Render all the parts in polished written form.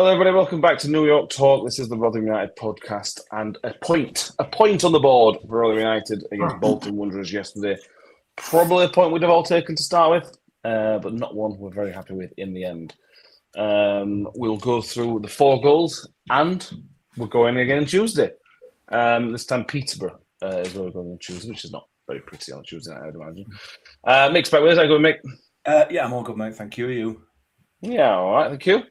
Hello, everybody. Welcome back to New York Talk. This is the Rotherham United podcast, and a point on the board for Rotherham United against Bolton Wanderers yesterday. Probably a point we'd have all taken to start with, but not one we're very happy with in the end. We'll go through the 4 goals, and we're going again on Tuesday. This time Peterborough is where we're going on Tuesday, which is not very pretty on Tuesday night, I would imagine. Mick's back with us. How you going, Mick? Yeah, I'm all good, mate. Thank you. Are you? Yeah, all right, thank you.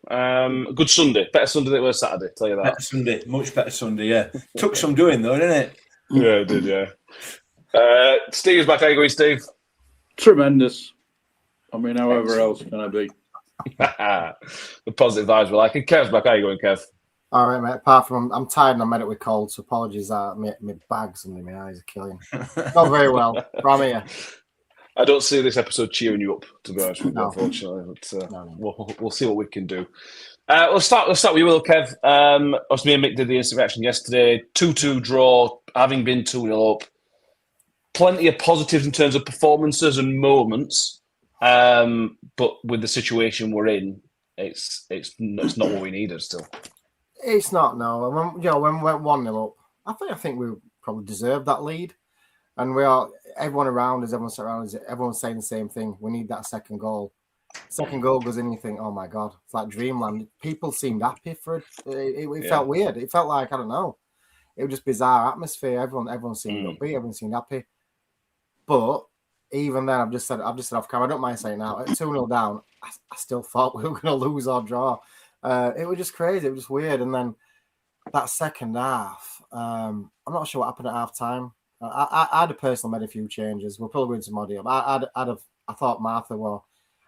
Good Sunday. Better Sunday than it was Saturday, tell you that. Better Sunday. Much better Sunday, yeah. Took some doing, though, didn't it? Yeah, it did, yeah. Steve's back. How you going, Steve? Tremendous. I mean, however else can I be? The positive vibes we like. And Kev's back. How you going, Kev? All right, mate. Apart from I'm tired and I'm met it with cold, so apologies that my bags under my eyes are killing. Not very well, but I'm here. I don't see this episode cheering you up, to be honest with you, No. unfortunately. But No. We'll see what we can do. Let's start with you, Will, Kev. Us, me and Mick did the instant reaction yesterday. 2-2 draw, having been 2-0 up. Plenty of positives in terms of performances and moments. But with the situation we're in, it's not what we needed still. It's not, no. When we went 1-0 up, I think we probably deserved that lead. And everyone around us, everyone's saying the same thing. We need that second goal. Second goal goes in and you think, oh my God, it's like dreamland. People seemed happy for it. It felt weird. It felt like, I don't know. It was just bizarre atmosphere. Everyone seemed upbeat. Everyone seemed happy. But even then, I've just said off camera, I don't mind saying now, at 2-0 down, I still thought we were going to lose or draw. It was just crazy. It was just weird. And then that second half, I'm not sure what happened at half time. I'd have personally made a few changes. We're probably going to Muddy up. I thought Martha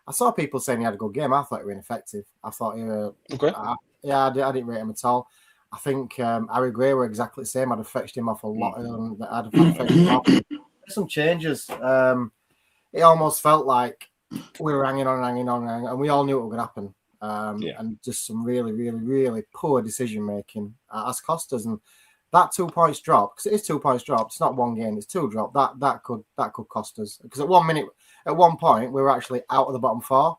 I saw people saying he had a good game. I thought he was ineffective. I thought he were okay. I didn't rate him at all. I think Harry Gray were exactly the same. I'd have fetched him off a lot. I'd have fetched him off. Some changes. It almost felt like we were hanging on, and we all knew what was going to happen. And just some really, really, really poor decision making has cost us. And that 2 points drop, because it is 2 points drop. It's not one game; it's 2 drop. That could cost us. Because at one point, we were actually out of the bottom 4,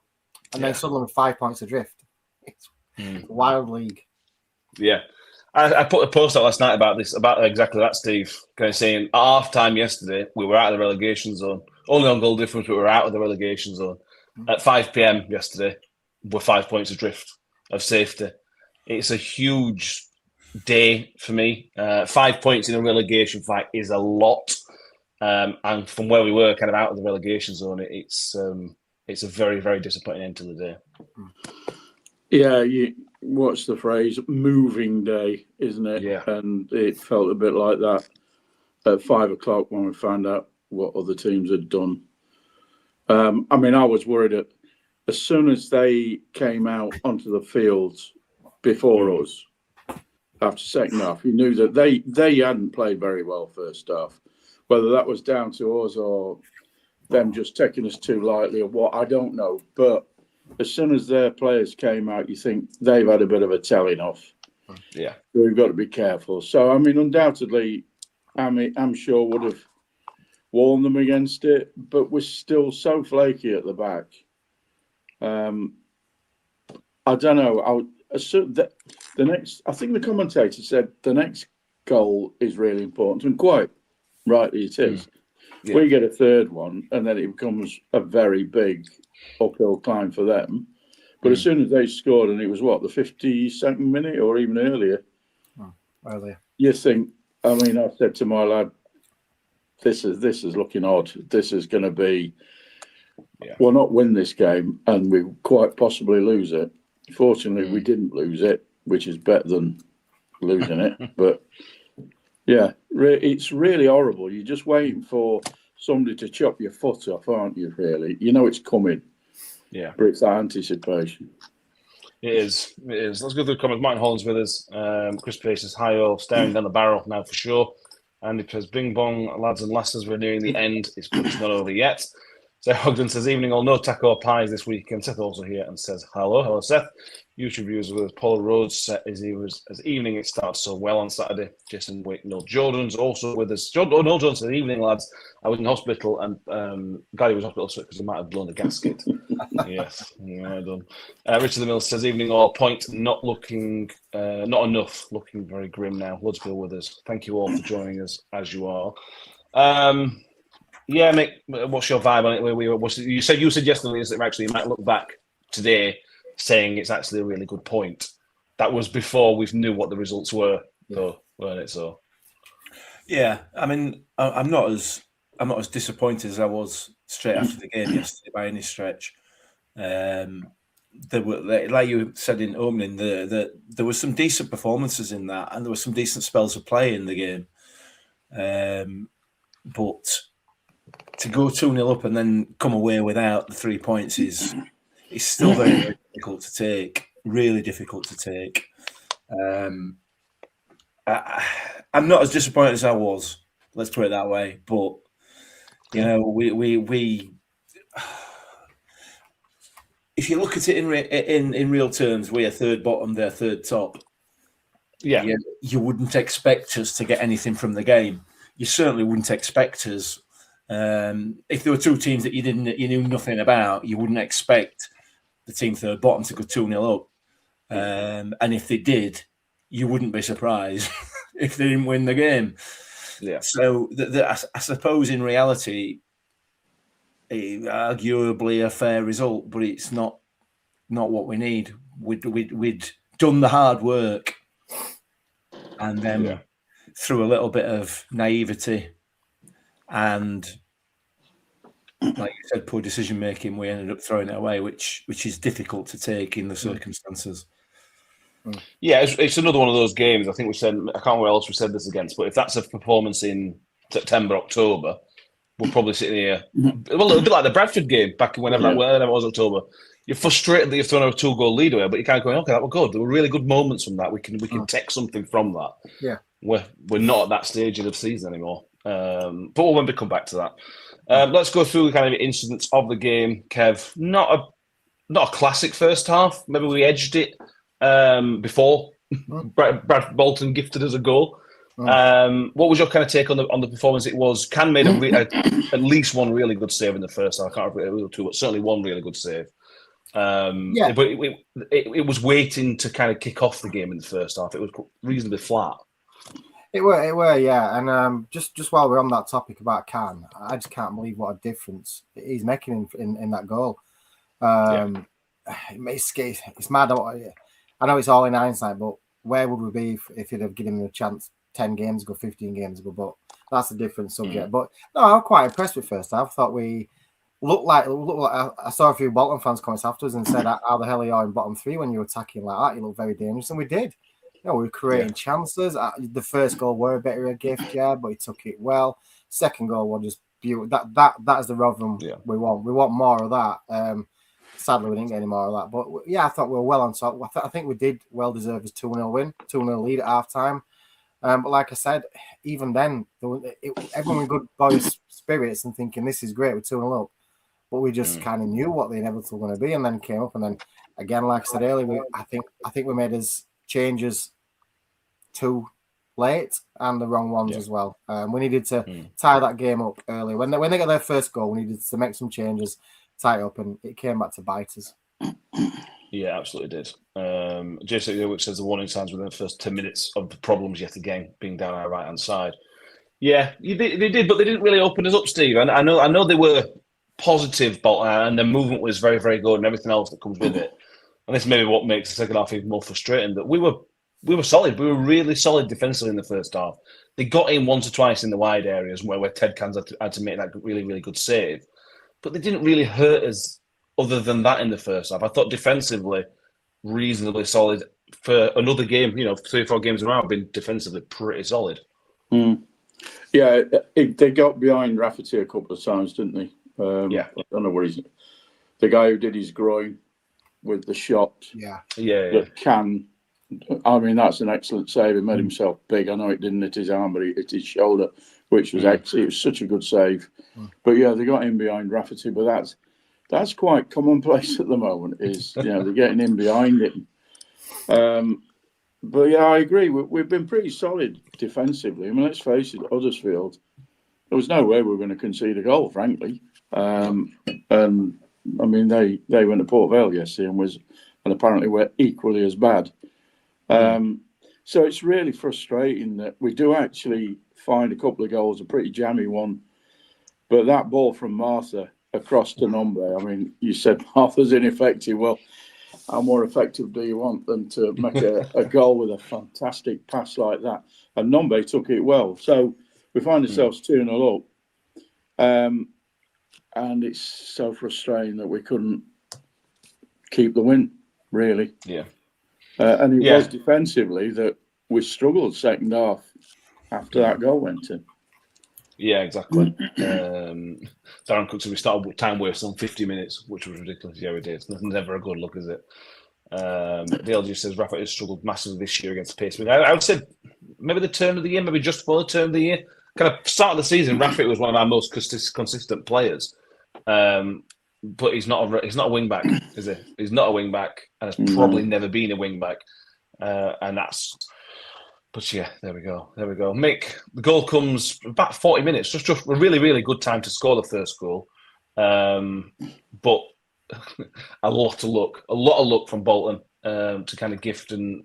and then suddenly with 5 points adrift. It's a wild league. Yeah, I put a post out last night about exactly that, Steve. Kind of saying at half time yesterday, we were out of the relegation zone. Only on goal difference, but we were out of the relegation zone. At 5 p.m. yesterday, we're 5 points adrift of safety. It's a huge day for me. 5 points in a relegation fight is a lot. And from where we were kind of out of the relegation zone, it's a very, very disappointing end to the day. Yeah, what's the phrase? Moving day, isn't it? Yeah. And it felt a bit like that at 5 o'clock when we found out what other teams had done. I mean, I was worried as soon as they came out onto the fields before us, after second half, you knew that they hadn't played very well first half. Whether that was down to us or them just taking us too lightly or what, I don't know. But as soon as their players came out, you think they've had a bit of a telling off. Yeah. We've got to be careful. So, I mean, undoubtedly, I'm sure would have warned them against it, but we're still so flaky at the back. I don't know. The next, I think the commentator said the next goal is really important, and quite rightly it is. Yeah. We get a third one, and then it becomes a very big uphill climb for them. But as soon as they scored, and it was the 52nd minute or even earlier, Earlier, you think. I mean, I said to my lad, "This is looking odd. This is going to be. We'll not win this game, and we quite possibly lose it." Fortunately, we didn't lose it, which is better than losing it. But yeah, it's really horrible. You're just waiting for somebody to chop your foot off, aren't you? Really, you know it's coming. Yeah, but it's that anticipation. It is. Let's go through the comments. Martin Holland's with us. Chris Pace is high staring down the barrel now for sure. And it says, "Bing bong, lads and lasses, we're nearing the end. It's not over yet." Seth Ogden says, evening all, no taco pies this weekend. Seth also here and says, hello, Seth. YouTube viewers with Paul Rhodes as evening it starts so well on Saturday. Jason Wick, Noel Jordan's also with us. Noel Jordan says, evening lads. I was in hospital and glad he was in hospital because he might have blown the gasket. Yes, well done. Richard the Mills says, evening all, point not enough, looking very grim now. Loads of people with us. Thank you all for joining us as you are. Yeah, Mick, what's your vibe on it? You said yesterday that actually you might look back today saying it's actually a really good point. That was before we knew what the results were, though, weren't it? So, yeah, I mean, I'm not as disappointed as I was straight after the game yesterday by any stretch. There were, like you said in opening, there were some decent performances in that, and there were some decent spells of play in the game. But to go 2-0 up and then come away without the 3 points is still very, very difficult to take. Really difficult to take. I'm not as disappointed as I was. Let's put it that way. But you know, we if you look at it in real terms, we are third bottom, they're third top. yeah, you wouldn't expect us to get anything from the game. You certainly wouldn't expect us. If there were two teams that you knew nothing about, you wouldn't expect the team third bottom to go 2-0 up. And if they did, you wouldn't be surprised if they didn't win the game. Yeah. So I suppose in reality, arguably a fair result, but it's not what we need. We'd done the hard work, and then through a little bit of naivety and, like you said, poor decision making, we ended up throwing it away, which is difficult to take in the circumstances. Yeah, it's another one of those games. I think we said, I can't remember what else we said this against, but if that's a performance in September, October, we're probably sitting here. Well, a bit like the Bradford game back whenever it was October. You're frustrated that you've thrown a 2-goal lead away, but you're kind of going, okay, that was good. There were really good moments from that. We can take something from that. Yeah, we're not at that stage of the season anymore. But we'll maybe come back to that. Let's go through the kind of incidents of the game, Kev. Not a classic first half. Maybe we edged it before Brad Bolton gifted us a goal. What was your kind of take on the performance? It was Can made at least one really good save in the first half. I can't remember if it was two, but certainly one really good save. But it was waiting to kind of kick off the game in the first half. It was reasonably flat. It were, yeah. And just while we're on that topic about Can, I just can't believe what a difference he's making in that goal. It's mad. I know it's all in hindsight, but where would we be if you'd have given him a chance 10 games ago, 15 games ago? But that's a different subject. But no, I'm quite impressed with first half. I thought we looked like I saw a few Bolton fans comments afterwards and said, how the hell are you in bottom three when you're attacking like that? You look very dangerous. And we did. You know, we were creating chances. The first goal were a bit of a gift, but he took it well. Second goal was just beautiful. That is the Rotherham we want. We want more of that. Sadly, we didn't get any more of that. But yeah, I thought we were well on top. I think we did well deserve his 2-0 win, 2-0 lead at half time. But like I said, even then, everyone with good boys' spirits and thinking this is great, we're 2-0 up. But we just kind of knew what the inevitable was going to be, and then came up. And then again, like I said earlier, I think we made his changes too late and the wrong ones as well. We needed to tie that game up early. When they got their first goal, we needed to make some changes, tie it up, and it came back to bite us. Yeah, absolutely did. Jason, which says the warning signs within the first 10 minutes of the problems yet again being down our right hand side. Yeah, they did, but they didn't really open us up, Steve. And I know they were positive, and the movement was very, very good, and everything else that comes with it. And this may be what makes the second half even more frustrating. That we were solid. We were really solid defensively in the first half. They got in once or twice in the wide areas where Ted Cans had to make that really, really good save. But they didn't really hurt us other than that in the first half. I thought defensively, reasonably solid. For another game, 3 or 4 games in a row, have been defensively pretty solid. Yeah, they got behind Rafferty a couple of times, didn't they? I don't know where he's... The guy who did his groin with the shot. Yeah. Can... I mean, that's an excellent save. He made himself big. I know it didn't hit his arm, but he hit his shoulder, which was excellent. It was such a good save. But yeah, they got in behind Rafferty, but that's quite commonplace at the moment. Is they're getting in behind him. But yeah, I agree. We've been pretty solid defensively. I mean, let's face it, Huddersfield, there was no way we were going to concede a goal, frankly. And I mean, they went to Port Vale yesterday and apparently were equally as bad. So it's really frustrating that we do actually find a couple of goals, a pretty jammy one. But that ball from Martha across to Nombe, I mean, you said Martha's ineffective. Well, how more effective do you want than to make a goal with a fantastic pass like that? And Nombe took it well. So we find ourselves 2-0 up. And it's so frustrating that we couldn't keep the win, really. Yeah. And it was defensively that we struggled second half after that goal went in. Yeah, exactly. Darren Cook said we started with time wasting on 50 minutes, which was ridiculous. Yeah, we did. Nothing's ever a good look, is it? Dale just says Rafa has struggled massively this year against pace. I would say maybe the turn of the year, maybe just before the turn of the year. Kind of start of the season, Rafa was one of our most consistent players. But he's not a wing back, is he? He's not a wing back, and has probably never been a wing back. And that's. But yeah, there we go. Mick, the goal comes about 40 minutes. Just a really, really good time to score the first goal. But a lot of luck from Bolton to kind of gift and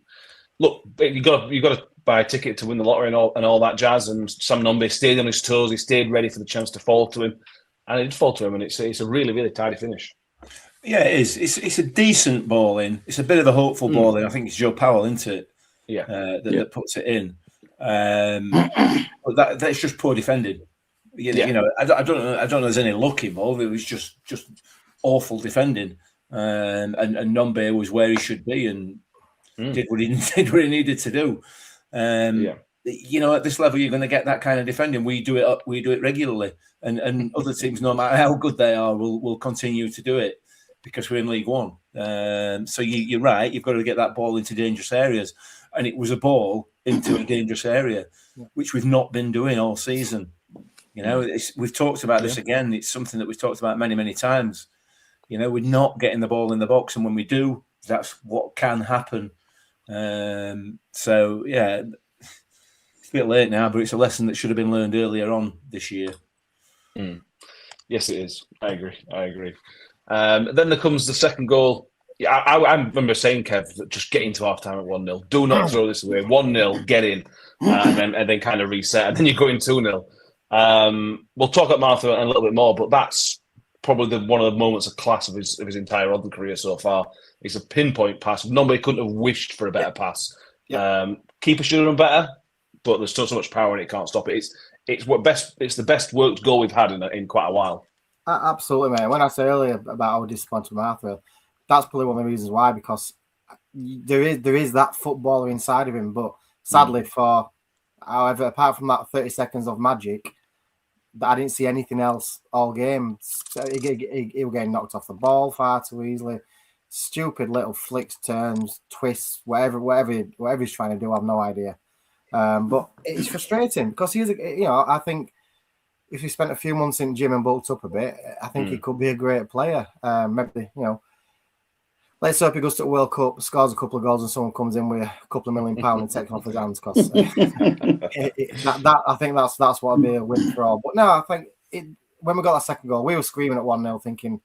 look. You got to buy a ticket to win the lottery and all that jazz. And Sam Nombe stayed on his toes. He stayed ready for the chance to fall to him, and it did fall to him. And it's a really, really tidy finish. Yeah, it is. It's a decent ball in. It's a bit of a hopeful ball in. I think it's Joe Powell, isn't it? Yeah, that puts it in. But that's just poor defending. You know, I don't know if there's any luck involved. It was just awful defending. And Nombe was where he should be and did what he needed to do. You know, at this level, you're going to get that kind of defending. We do it regularly, and other teams, no matter how good they are, will continue to do it because we're in League One. So you're right. You've got to get that ball into dangerous areas. And it was a ball into a dangerous area, which we've not been doing all season. You know, we've talked about this again. It's something that we've talked about many, many times. You know, we're not getting the ball in the box. And when we do, that's what can happen. So, yeah, it's a bit late now, but it's a lesson that should have been learned earlier on this year. Yes, it is. I agree. Then there comes the second goal. Yeah, I remember saying, Kev, that just get into half time at 1-0. Do not throw this away. 1-0, get in, and then kind of reset, and then you go in 2-0. We'll talk about Martha a little bit more, but that's probably one of the moments of class of his entire Rotherham career so far. It's a pinpoint pass. Nobody couldn't have wished for a better pass. Keeper should have done better, but there's still so much power in it, can't stop it. It's the best worked goal we've had in quite a while. Absolutely, mate. When I said earlier about how disappointed Martha, that's probably one of the reasons why, because there is that footballer inside of him. But sadly, however, apart from that 30 seconds of magic, I didn't see anything else all game. So he was getting knocked off the ball far too easily. Stupid little flicks, turns, twists, whatever he's trying to do, I have no idea. But it's frustrating because I think if he spent a few months in gym and bulked up a bit, I think he could be a great player. Maybe, let's hope he goes to the World Cup, scores a couple of goals, and someone comes in with a couple of £1 million and takes off his hands. Because I think that's what would be a win for all. But no, I think when we got that second goal, we were screaming at 1-0, thinking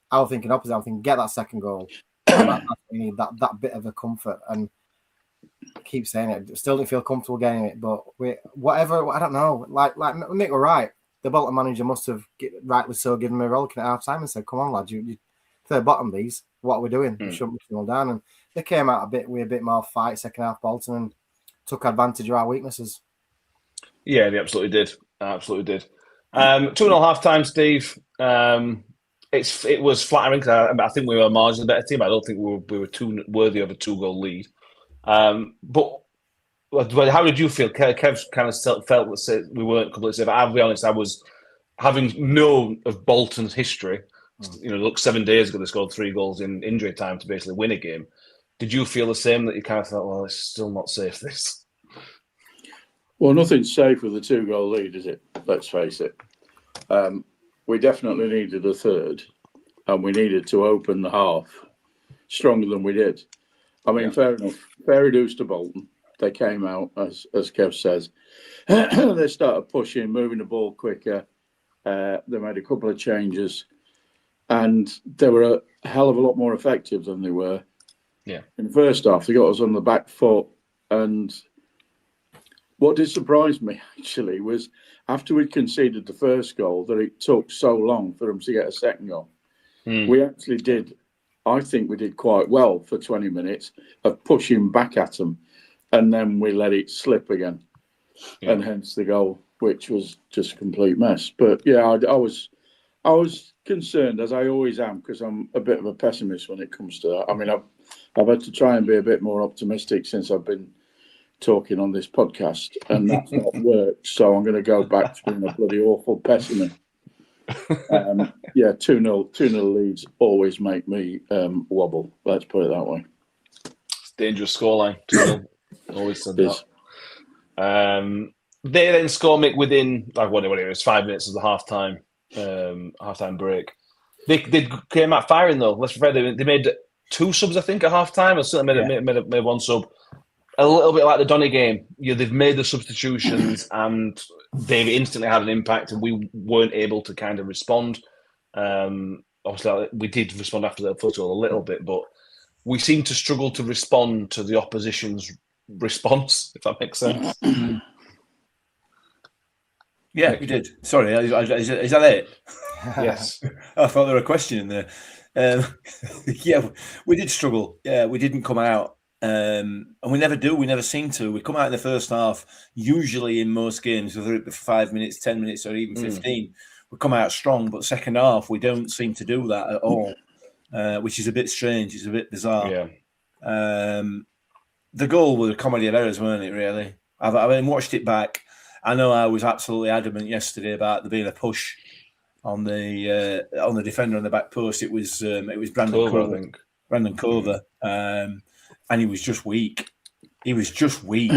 opposite. I was thinking, get that second goal. We need that bit of a comfort. And I keep saying it, still didn't feel comfortable getting it. But whatever, I don't know. Like Nick were right. The Bolton manager must have rightly so given me a rollicking at half time and said, "Come on, lads, you third bottom these. What are we doing? We shouldn't be down." And they came out with a bit more fight second half, Bolton, and took advantage of our weaknesses. Yeah, they absolutely did. 2.5 half time, Steve. It was flattering because I think we were a marginally better team. I don't think we were too worthy of a 2-goal lead. But how did you feel? Kev kind of felt that we weren't completely safe. I'll be honest, I was having known of Bolton's history. Look, 7 days ago, they scored 3 goals in injury time to basically win a game. Did you feel the same, that you kind of thought, well, it's still not safe, this? Well, nothing's safe with a 2-goal lead, is it? Let's face it. We definitely needed a third, and we needed to open the half stronger than we did. I mean, fair enough. Fair dues to Bolton. They came out, as Kev says. They started pushing, moving the ball quicker. They made a couple of changes, and they were a hell of a lot more effective than they were. Yeah. In the first half, they got us on the back foot, and what did surprise me, actually, was after we conceded the first goal, that it took so long for them to get a second goal. We actually did, I think we did quite well for 20 minutes of pushing back at them, and then we let it slip again, and hence the goal, which was just a complete mess. But yeah, I was concerned, as I always am, because I'm a bit of a pessimist when it comes to that. I mean, I've had to try and be a bit more optimistic since I've been talking on this podcast, and that's not worked. So I'm going to go back to being a bloody awful pessimist. 2-0 leads always make me wobble. Let's put it that way. It's a dangerous scoreline. 2-0. Always said that. They then score Mick within whatever it was, 5 minutes of the halftime break. They came out firing though. Let's be fair. They made 2 subs, I think, at halftime. Or certainly made 1 sub. A little bit like the Donny game. They've made the substitutions and they've instantly had an impact, and we weren't able to kind of respond. Obviously, we did respond after the first goal a little bit, but we seem to struggle to respond to the opposition's response, if that makes sense. Yeah, we did. Sorry, is that it? Yes. I thought there was a question in there. Yeah, we did struggle. Yeah, we didn't come out. And we never do. We never seem to. We come out in the first half, usually in most games, whether it be 5 minutes, 10 minutes, or even 15. We come out strong, but second half, we don't seem to do that at all, which is a bit strange. It's a bit bizarre. Yeah. The goal was a comedy of errors, weren't it, really? I've watched it back. I know I was absolutely adamant yesterday about there being a push on the defender on the back post. It was Brandon Cover, I think. Brandon Cover. And he was just weak. He was hugely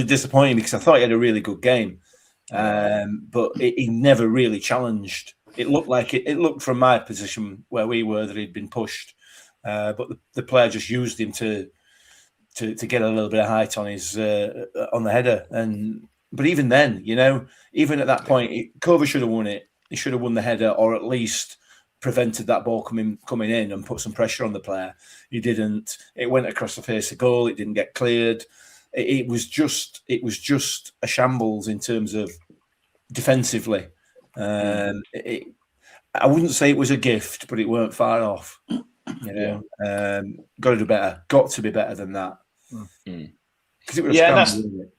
disappointing because I thought he had a really good game, but he never really challenged. It looked from my position where we were that he'd been pushed, but the player just used him to get a little bit of height on his on the header. But even then, even at that point, Cover should have won it. He should have won the header, or at least prevented that ball coming in and put some pressure on the player. He didn't. It went across the face of goal. It didn't get cleared. It was just a shambles in terms of defensively. I wouldn't say it was a gift, but it weren't far off. Got to do better. Got to be better than that. Because it was a scramble.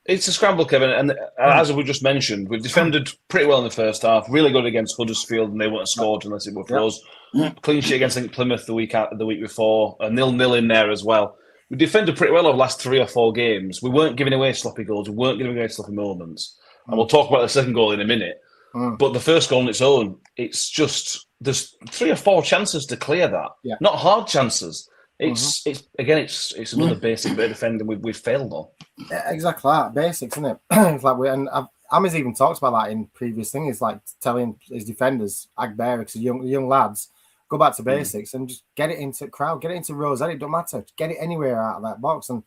It's a scramble, Kevin, and as we just mentioned, we've defended pretty well in the first half. Really good against Huddersfield, and they wouldn't have scored unless it were for us. Clean sheet against Plymouth the week before, a 0-0 in there as well. We defended pretty well over the last 3 or 4 games. We weren't giving away sloppy goals. We weren't giving away sloppy moments. And we'll talk about the second goal in a minute. But the first goal on its own, it's just there's 3 or 4 chances to clear that. Yeah. Not hard chances. It's another basic bit of defending we've failed on. Yeah, exactly that. Basics, isn't it? It's like Ami's even talked about that in previous things. It's like telling his defenders, Agbarix, young lads, go back to basics and just get it into crowd, get it into Rosette. It don't matter. Get it anywhere out of that box, and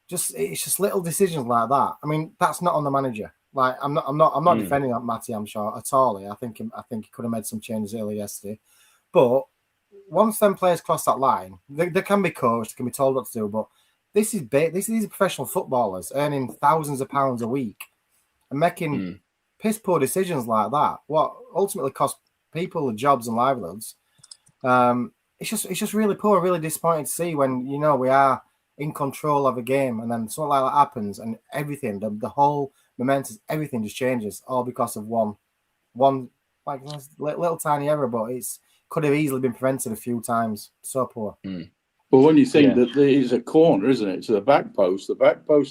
it's just little decisions like that. I mean, that's not on the manager. Like I'm not defending Matty Amshaw at all. I think he could have made some changes earlier yesterday, but once them players cross that line, they can be coached, they can be told what to do. But these are professional footballers earning thousands of pounds a week and making piss poor decisions like that. What ultimately costs people their jobs and livelihoods. It's just really poor, really disappointing to see when we are in control of a game and then something like that happens and everything, the whole momentum, everything just changes all because of one like little tiny error, but it's could have easily been prevented a few times. So poor. Well, when you think that there is a corner, isn't it, to the back post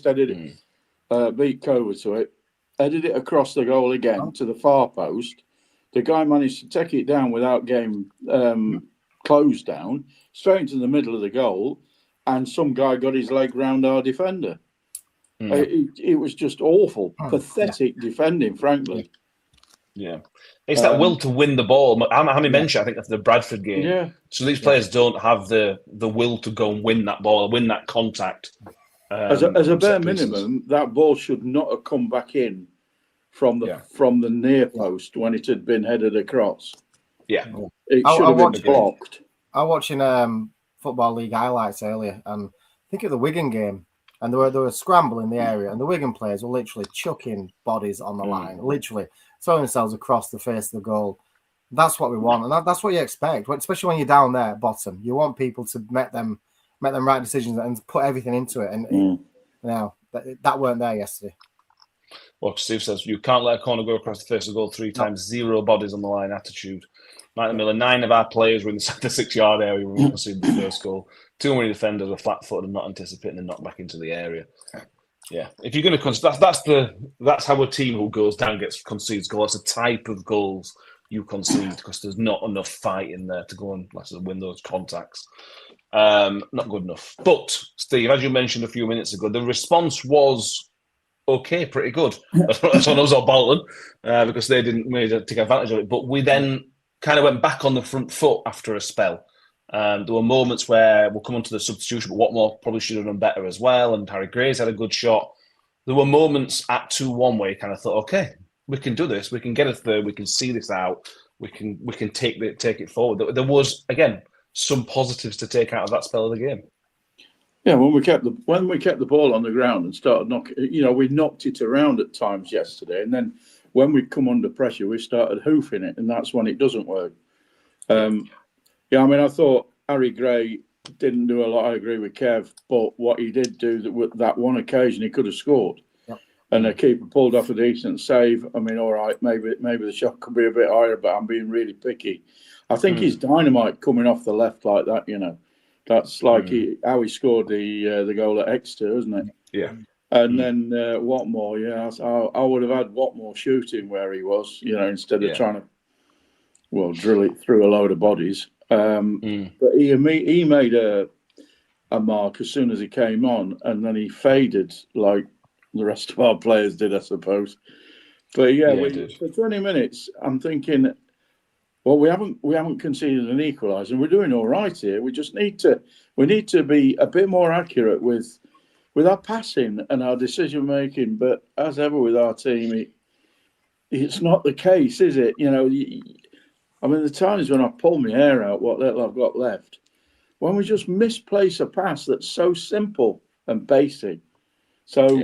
headed it, beat Cover to it, headed it across the goal again to the far post. The guy managed to take it down without getting closed down, straight into the middle of the goal, and some guy got his leg round our defender. It was just awful, pathetic defending, frankly. Yeah, it's that will to win the ball. Hammy mentioned, I think, after the Bradford game. Yeah. So these players don't have the will to go and win that ball, win that contact. As a bare minimum, that ball should not have come back in from the near post when it had been headed across. Yeah, it should have been blocked. I was watching Football League highlights earlier, and I think of the Wigan game, and they were scrambling the area, and the Wigan players were literally chucking bodies on the line, literally throwing themselves across the face of the goal. That's what we want, and that's what you expect, especially when you're down there at bottom. You want people to make them right decisions and put everything into it. And that weren't there yesterday. Well, Steve says you can't let a corner go across the face of the goal 3 times. 0 bodies on the line. Attitude. Martin Miller. 9 of our players were in the 6-yard area when we conceded the first goal. Too many defenders were flat-footed and not anticipating and knocked back into the area. Yeah, if you're going to that's how a team who goes down concedes goals. That's a type of goals you concede because there's not enough fight in there to go and win those contacts. Not good enough. But Steve, as you mentioned a few minutes ago, the response was okay, pretty good. That's on us or Bolton because they didn't really take advantage of it. But we then kind of went back on the front foot after a spell. There were moments where we'll come on to the substitution, but Watmore probably should have done better as well. And Harry Gray's had a good shot. There were moments at 2-1 where you kind of thought, okay, we can do this. We can get a third. We can see this out. We can take it forward. There was, again, some positives to take out of that spell of the game. Yeah, when we kept the ball on the ground and started knocking, we knocked it around at times yesterday, and then when we come under pressure, we started hoofing it, and that's when it doesn't work. I thought Harry Gray didn't do a lot. I agree with Kev, but what he did do that one occasion, he could have scored, and the keeper pulled off a decent save. I mean, all right, maybe the shot could be a bit higher, but I'm being really picky. I think he's dynamite coming off the left like that. That's like how he scored the goal at Exeter, isn't it? Yeah. And then Watmore, I would have had Watmore shooting where he was, instead of trying to, drill it through a load of bodies. But he made a mark as soon as he came on, and then he faded like the rest of our players did, I suppose. But for 20 minutes, I'm thinking, well, we haven't conceded an equaliser, and we're doing all right here. We just need to be a bit more accurate with our passing and our decision making. But as ever with our team, it's not the case, is it? The times when I pull my hair out, what little I've got left, when we just misplace a pass that's so simple and basic. So,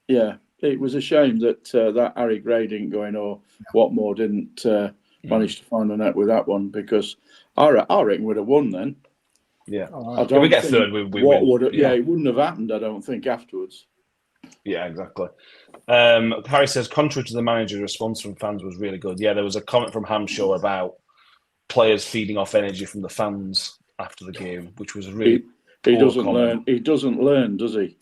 it was a shame that Harry Gray didn't go in or Watmore didn't manage to find the net with that one, because I reckon we'd have won then. Yeah. If we get third, we win. It wouldn't have happened, I don't think, afterwards. Yeah, exactly. Harry says, contrary to the manager's response from fans was really good. Yeah, there was a comment from Hamshaw about players feeding off energy from the fans after the game, which was a really he doesn't learn. He doesn't learn, does he?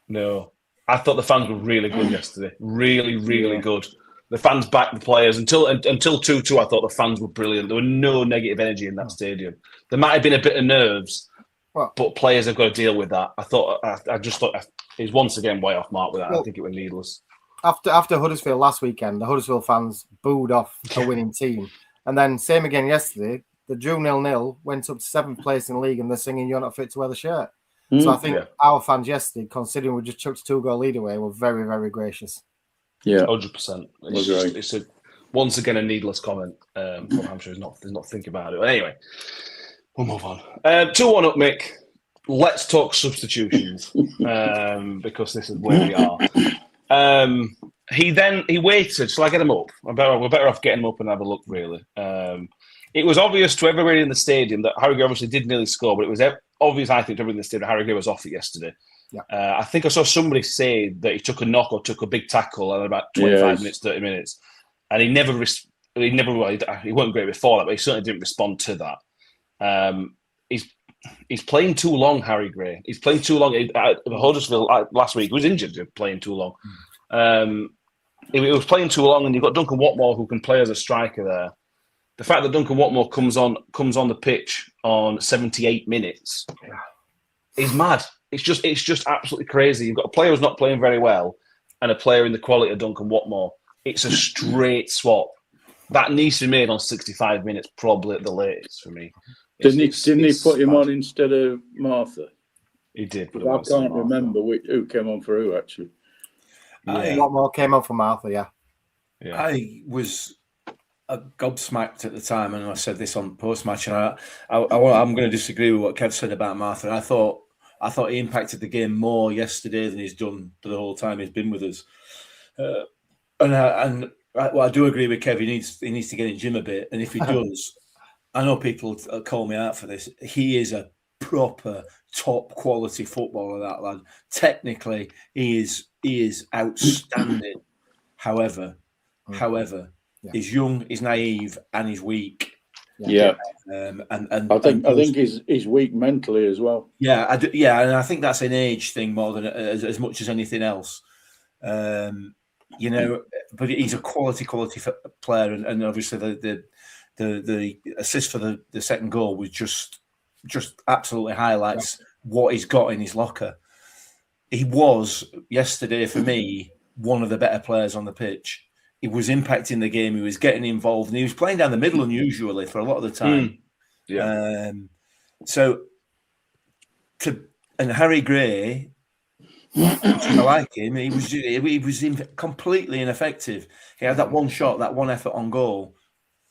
No. I thought the fans were really good yesterday. Really, really good. The fans backed the players until 2-2. I thought the fans were brilliant. There were no negative energy in that stadium. There might have been a bit of nerves, but players have got to deal with that. I just thought he's once again way off mark with that. I think it was needless. After Huddersfield last weekend, the Huddersfield fans booed off a winning team, and then same again yesterday. The drew 0-0, went up to 7th place in the league, and they're singing "You're not fit to wear the shirt." So I think our fans yesterday, considering we just chucked a 2-goal lead away, were very, very gracious. Yeah, 100%. It's once again a needless comment from Hampshire. He's not thinking about it. But anyway, we'll move on. 2-1 up, Mick. Let's talk substitutions because this is where we are. He waited. Shall I get him up? We're better off getting him up and have a look. Really, it was obvious to everybody in the stadium that Harry Gray obviously did nearly score, but it was obvious, I think, to everybody in the stadium that Harry Gray was off it yesterday. Yeah. I think I saw somebody say that he took a knock or took a big tackle at about 25 minutes, 30 minutes, and he wasn't great before that, but he certainly didn't respond to that. He's playing too long, Harry Gray. He's playing too long. Huddersfield last week, he was injured playing too long. He was playing too long, and you've got Duncan Watmore who can play as a striker there. The fact that Duncan Watmore comes on the pitch on 78 minutes is mad. It's just absolutely crazy. You've got a player who's not playing very well and a player in the quality of Duncan Watmore. It's a straight swap. That needs to be made on 65 minutes, probably at the latest for me. Didn't he put him on instead of Martha? He did. I can't remember who came on for who, actually. Watmore came on for Martha, yeah. I was gobsmacked at the time, and I said this on post-match, and I'm going to disagree with what Kev said about Martha. I thought he impacted the game more yesterday than he's done for the whole time he's been with us. I do agree with Kev. He needs to get in gym a bit, and if he does, I know people call me out for this. He is a proper top quality footballer. That lad, technically, he is outstanding. However, he's young, he's naive, and he's weak. Yeah. And I think he's weak mentally as well. Yeah, and I think that's an age thing more than as much as anything else. You know, but he's a quality player, and obviously the assist for the second goal was just absolutely highlights what he's got in his locker. He was yesterday for me one of the better players on the pitch. He was impacting the game. He was getting involved, and he was playing down the middle unusually for a lot of the time. And Harry Gray, I like him. He was completely ineffective. He had that one shot, that one effort on goal.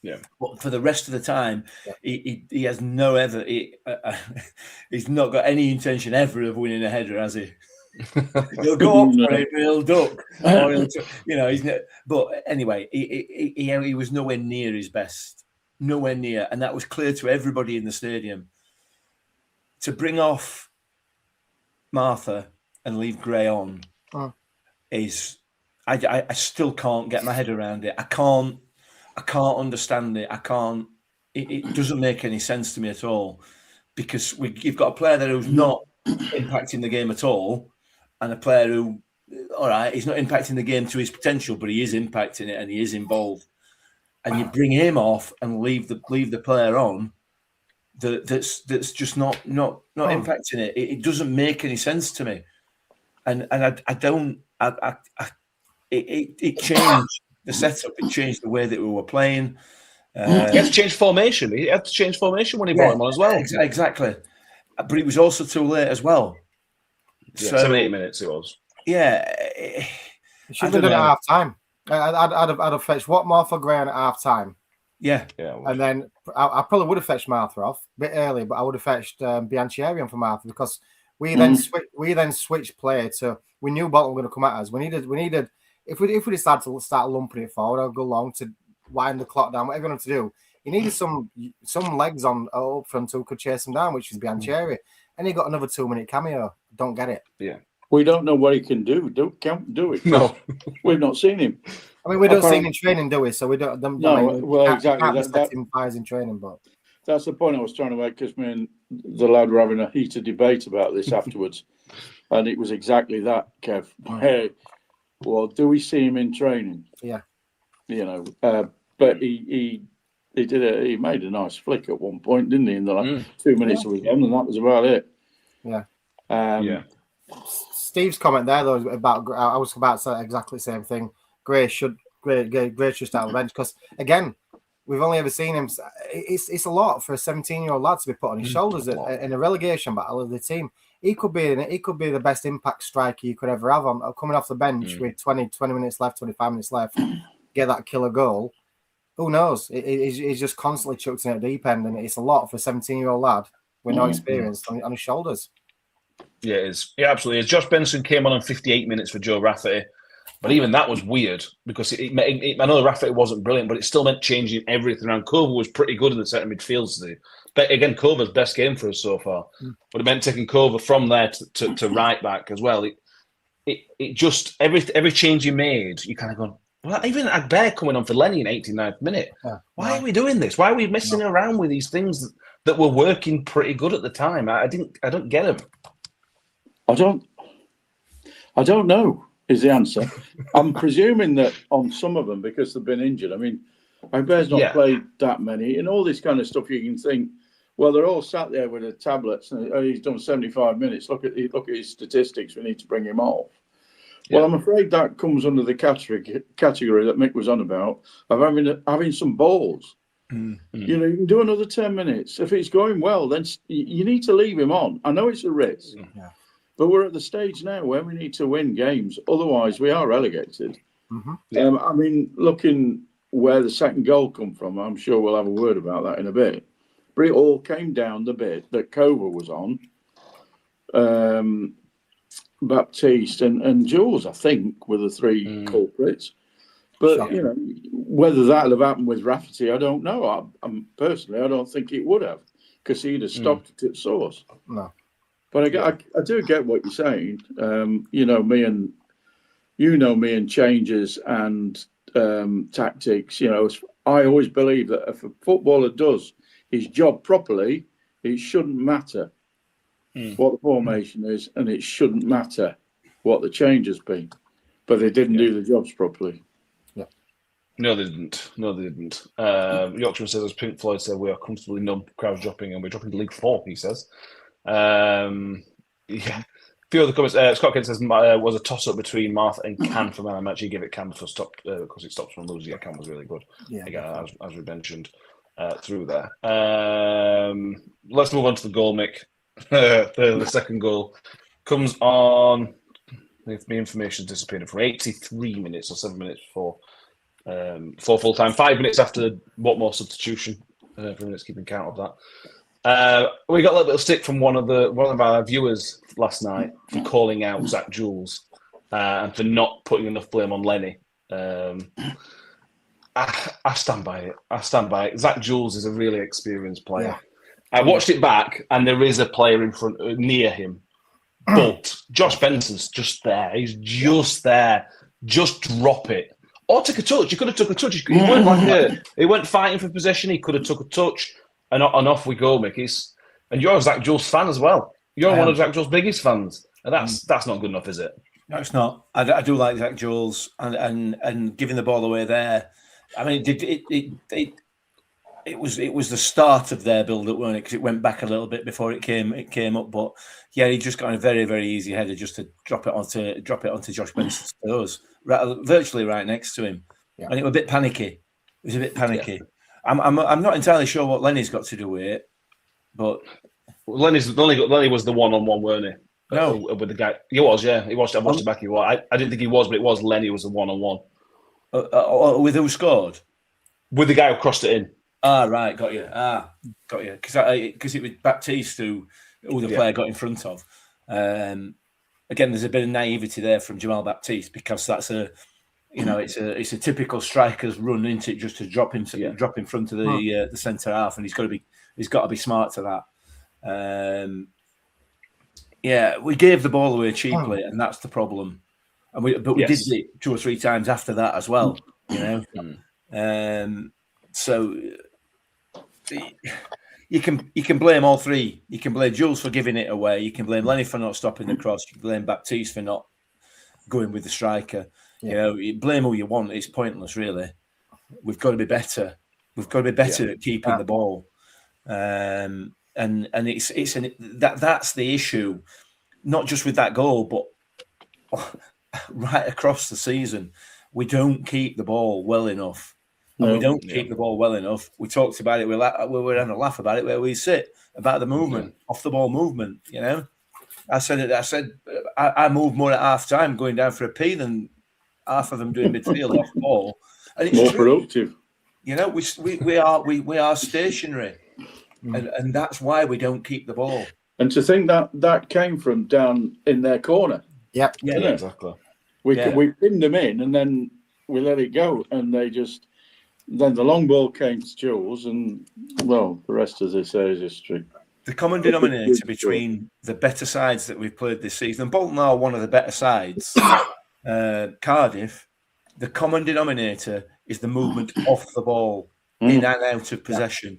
Yeah, but for the rest of the time, he has no ever. He's not got any intention ever of winning a header, has he? He'll go up for it, he'll duck, or he's not. But anyway, he was nowhere near his best, nowhere near, and that was clear to everybody in the stadium. To bring off Martha and leave Gray on is, I still can't get my head around it. I can't understand it. It doesn't make any sense to me at all, because you've got a player there who's not impacting the game at all, and a player who, all right, he's not impacting the game to his potential, but he is impacting it and he is involved. And you bring him off and leave the player on that's just not impacting it. It doesn't make any sense to me. And it changed the setup. It changed the way that we were playing. He had to change formation. He had to change formation when he brought him on as well. Exactly. But it was also too late as well. Yeah, 7-8 minutes it was. Yeah. It should have done it at half time. I'd have fetched Watmore for Gray at half time. Yeah. And then I probably would have fetched Martha off a bit early, but I would have fetched Bianchieri on for Martha, because we then switched play to, we knew Bolton were going to come at us. We needed if we decided to start lumping it forward or go long to wind the clock down, whatever you wanted to do, you needed some legs on up front who could chase him down, which is Bianchieri. And he got another 2-minute cameo. Don't get it. Yeah. We don't know what he can do. Can't do it. No. We've not seen him. I mean, we don't see him in training, do we? So we don't. Exactly. Can't him fires in training, but that's the point I was trying to make, because me and the lad were having a heated debate about this afterwards, and it was exactly that, Kev. Hey, well, do we see him in training? Yeah. But he made a nice flick at one point, didn't he? In the 2 minutes of the game, and that was about it. Yeah. Steve's comment there, though, about, I was about to say exactly the same thing. Gray should start on the bench, because again, we've only ever seen him. It's a lot for a 17-year-old lad to be put on his shoulders in a relegation battle of the team. He could be the best impact striker you could ever have on coming off the bench with 20 minutes left, 25 minutes left, get that killer goal. Who knows? He's just constantly chucked in at the deep end, and it's a lot for a 17-year-old lad with no experience on his shoulders. Yeah, it is. Yeah, absolutely. Josh Benson came on 58 minutes for Joe Rafferty, but even that was weird, because I know Rafferty wasn't brilliant, but it still meant changing everything around. Cova was pretty good in the centre midfield today. But again, Cova's best game for us so far, but it meant taking Cova from there to right back as well. It just every change you made, you kind of gone, well, even Agbear coming on for Lenny in 89th minute. Why are we doing this? Why are we messing around with these things that were working pretty good at the time? I don't get them. I don't know is the answer. I'm presuming that on some of them, because they've been injured. I mean, Agbear's not played that many, and all this kind of stuff. You can think, Well, they're all sat there with their tablets, and he's done 75 minutes. Look at his statistics. We need to bring him off. Well, I'm afraid that comes under the category that Mick was on about of having some balls. You know, you can do another 10 minutes. If it's going well, then you need to leave him on. I know it's a risk, but we're at the stage now where we need to win games. Otherwise, we are relegated. I mean, looking where the second goal come from, I'm sure we'll have a word about that in a bit. But it all came down the bit that Kova was on. Baptiste and Jules, I think, were the three culprits. But, you know, whether that would have happened with Rafferty, I don't know. Personally, I don't think it would have, because he'd have stopped it at source. No. But I do get what you're saying. You know me and changes and tactics. You know, I always believe that if a footballer does his job properly, it shouldn't matter what the formation is, and it shouldn't matter what the change has been. But they didn't do the jobs properly. No, they didn't. Yorkshireman says, as Pink Floyd said, we are comfortably numb, crowd dropping, and we're dropping to League 4, he says. A few other comments. Scott Kent says, was a toss-up between Martha and Can for man. I'm actually give it Can for stop, because it stops from losing. Yeah, Can was really good. Again, as we mentioned through there. Let's move on to the goal, Mick. The second goal comes on, if my information disappeared, for 83 minutes or 7 minutes before full time. 5 minutes after Watmore substitution. For minutes keeping count of that. We got a little stick from one of our viewers last night for calling out Zach Jules and for not putting enough blame on Lenny. I stand by it. Zach Jules is a really experienced player. Yeah. I watched it back, and there is a player in front near him, but Josh Benson's just there. He's just there. Just drop it. Or take a touch. He could have took a touch. He weren't he went fighting for possession. He could have took a touch, and off we go, Mickey. And you're a Zach Jules fan as well. You're one of Zach Jules' biggest fans, and that's not good enough, is it? No, it's not. I do like Zach Jules and giving the ball away there. I mean, it was the start of their build-up, wasn't it? Because it went back a little bit before it came up. But yeah, he just got a very, very easy header just to drop it onto Josh Benson's toes, virtually right next to him, and it was a bit panicky. It was a bit panicky. Yeah. I'm not entirely sure what Lenny's got to do with it, but Lenny was the one-on-one, weren't he? No, with the guy. He was, yeah. He watched. I watched it back. He was. I didn't think he was, but it was Lenny was the one-on-one. With who scored? With the guy who crossed it in. Right, got you. Because it was Baptiste who the player got in front of. Again, there's a bit of naivety there from Jamal Baptiste, because that's it's a typical striker's run, isn't it? Just to drop in front of the centre half, and he's got to be smart to that. We gave the ball away cheaply, and that's the problem. And we did it 2 or 3 times after that as well. You know, so you can blame all three. You can blame Jules for giving it away. You can blame Lenny for not stopping the cross. You can blame Baptiste for not going with the striker. You know, you blame who you want. It's pointless, really. We've got to be better. We've got to be better at keeping the ball. And that's the issue, not just with that goal, but right across the season. We don't keep the ball well enough. And we don't keep the ball well enough. We talked about it. We were having a laugh about it where we sit about the movement, off the ball movement. You know, I said I moved more at half time going down for a pee than half of them doing midfield off ball. And it's more true. productive. You know, we are stationary, and that's why we don't keep the ball. And to think that came from down in their corner. Yep. Yeah, exactly. We pinned them in, and then we let it go, and they just. Then the long ball came to Jules, and, well, the rest, as they say, is history. The common denominator between the better sides that we've played this season, and Bolton are one of the better sides, Cardiff, the common denominator is the movement off the ball, in and out of possession.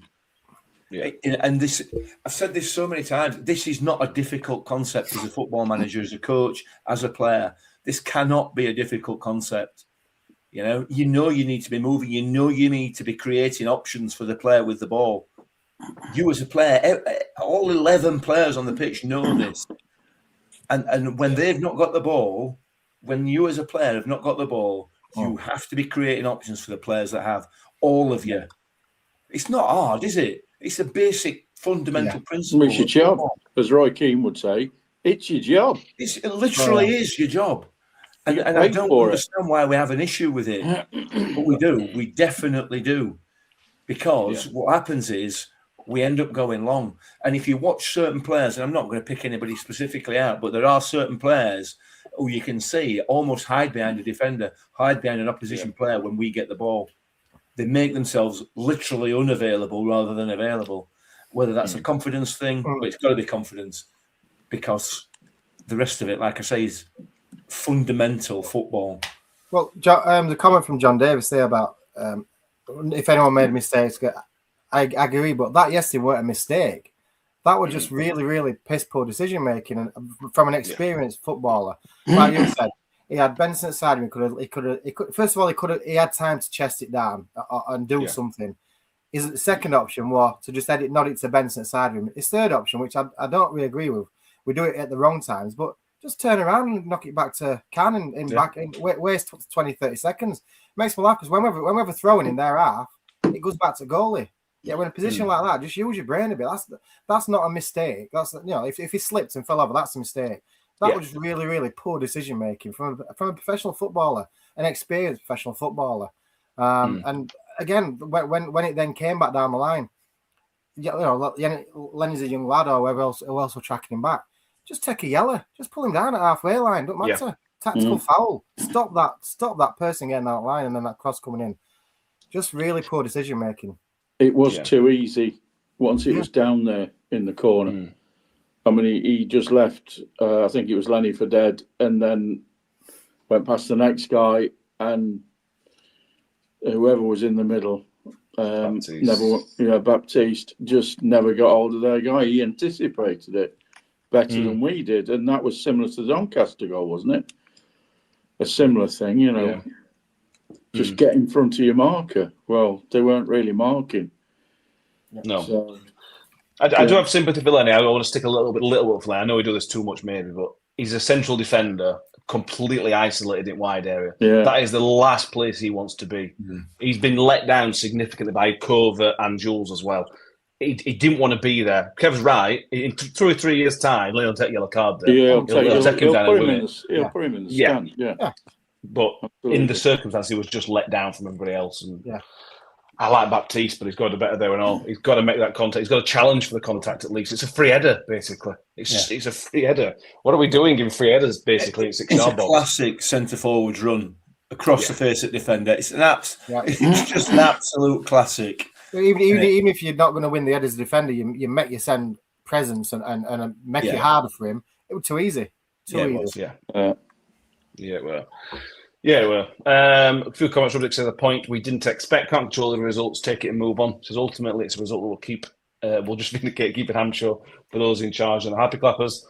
Yeah. And this, I've said this so many times, this is not a difficult concept as a football manager, as a coach, as a player. This cannot be a difficult concept. You know you need to be moving. You need to be creating options for the player with the ball. you as a player, all 11 players on the pitch know this. And when they've not got the ball, when you as a player have not got the ball, you have to be creating options for the players that have. All of you. It's not hard, is it? It's a basic fundamental principle. It's your job, as Roy Keane would say. It's your job. It literally is your job. And I don't understand why we have an issue with it. But we do. We definitely do. Because what happens is we end up going long. And if you watch certain players, and I'm not going to pick anybody specifically out, but there are certain players who you can see almost hide behind a defender, hide behind an opposition player when we get the ball. They make themselves literally unavailable rather than available. Whether that's a confidence thing, but it's got to be confidence. Because the rest of it, like I say, is fundamental football. Well, the comment from John Davis there about if anyone made mistakes, I agree, but that yesterday weren't a mistake. That was just really, really piss poor decision making, and from an experienced footballer. Like you said, he had Benson side of him. He could. First of all, he had time to chest it down and do something. His second option was to just nod it to Benson side of him. His third option, which I don't really agree with, we do it at the wrong times, but just turn around and knock it back to Can back in waste 20, 30 seconds. Makes me laugh because whenever throwing in their half, it goes back to goalie. Yeah, when a position like that, just use your brain a bit. That's not a mistake. That's if he slipped and fell over, that's a mistake. That was really, really poor decision making from a professional footballer, an experienced professional footballer. And again, when it then came back down the line, Lenny's a young lad or whoever else were tracking him back. Just take a yellow. Just pull him down at halfway line. Don't matter. Yeah. Tactical foul. Stop that person getting out line and then that cross coming in. Just really poor decision making. It was too easy once it was down there in the corner. I mean, he just left, I think it was Lenny for dead, and then went past the next guy, and whoever was in the middle, Baptiste just never got hold of their guy. He anticipated it better than we did, and that was similar to the Doncaster goal, wasn't it? A similar thing, just get in front of your marker. Well, they weren't really marking. No. So, I do have sympathy for Lenny. I want to stick a little bit for Lenny. I know we do this too much, maybe, but he's a central defender, completely isolated in wide area. Yeah. That is the last place he wants to be. He's been let down significantly by Covert and Jules as well. He didn't want to be there. Kev's right. In 2 or 3 years' time, Lenny will take a yellow card there. Yeah, he'll take him down. He'll put him in the stand. Yeah. But in the circumstance, he was just let down from everybody else. And I like Baptiste, but he's got to do better there and all. He's got to make that contact. He's got to challenge for the contact at least. It's a free header, basically. It's a free header. What are we doing in free headers, basically? It's a classic centre-forward run across the face at defender. It's it's just an absolute classic. Even if you're not going to win the head as a defender, you make your send presence and make it harder for him. It was too easy. Too easy. Well, a few comments. Rubik says a point we didn't expect. Can't control the results. Take it and move on. Says ultimately it's a result we'll keep. We'll just vindicate, keep it hamshaw for those in charge and the happy clappers.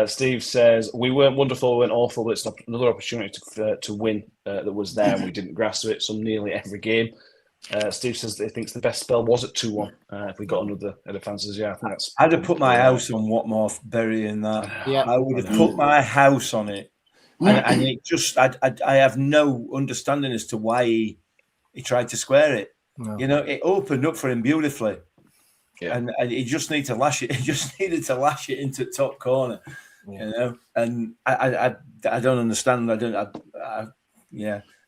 Steve says we weren't wonderful, we weren't awful, but it's another opportunity to win that was there, and we didn't grasp it. So nearly every game. Steve says that he thinks the best spell was at 2-1. If we got another head of fans, I think that's. I'd have put my house on Watmore burying that. Yeah, I would have put my house on it. And it just, I have no understanding as to why he tried to square it. No. It opened up for him beautifully, and he just needed to lash it. He just needed to lash it into the top corner, And I don't understand. I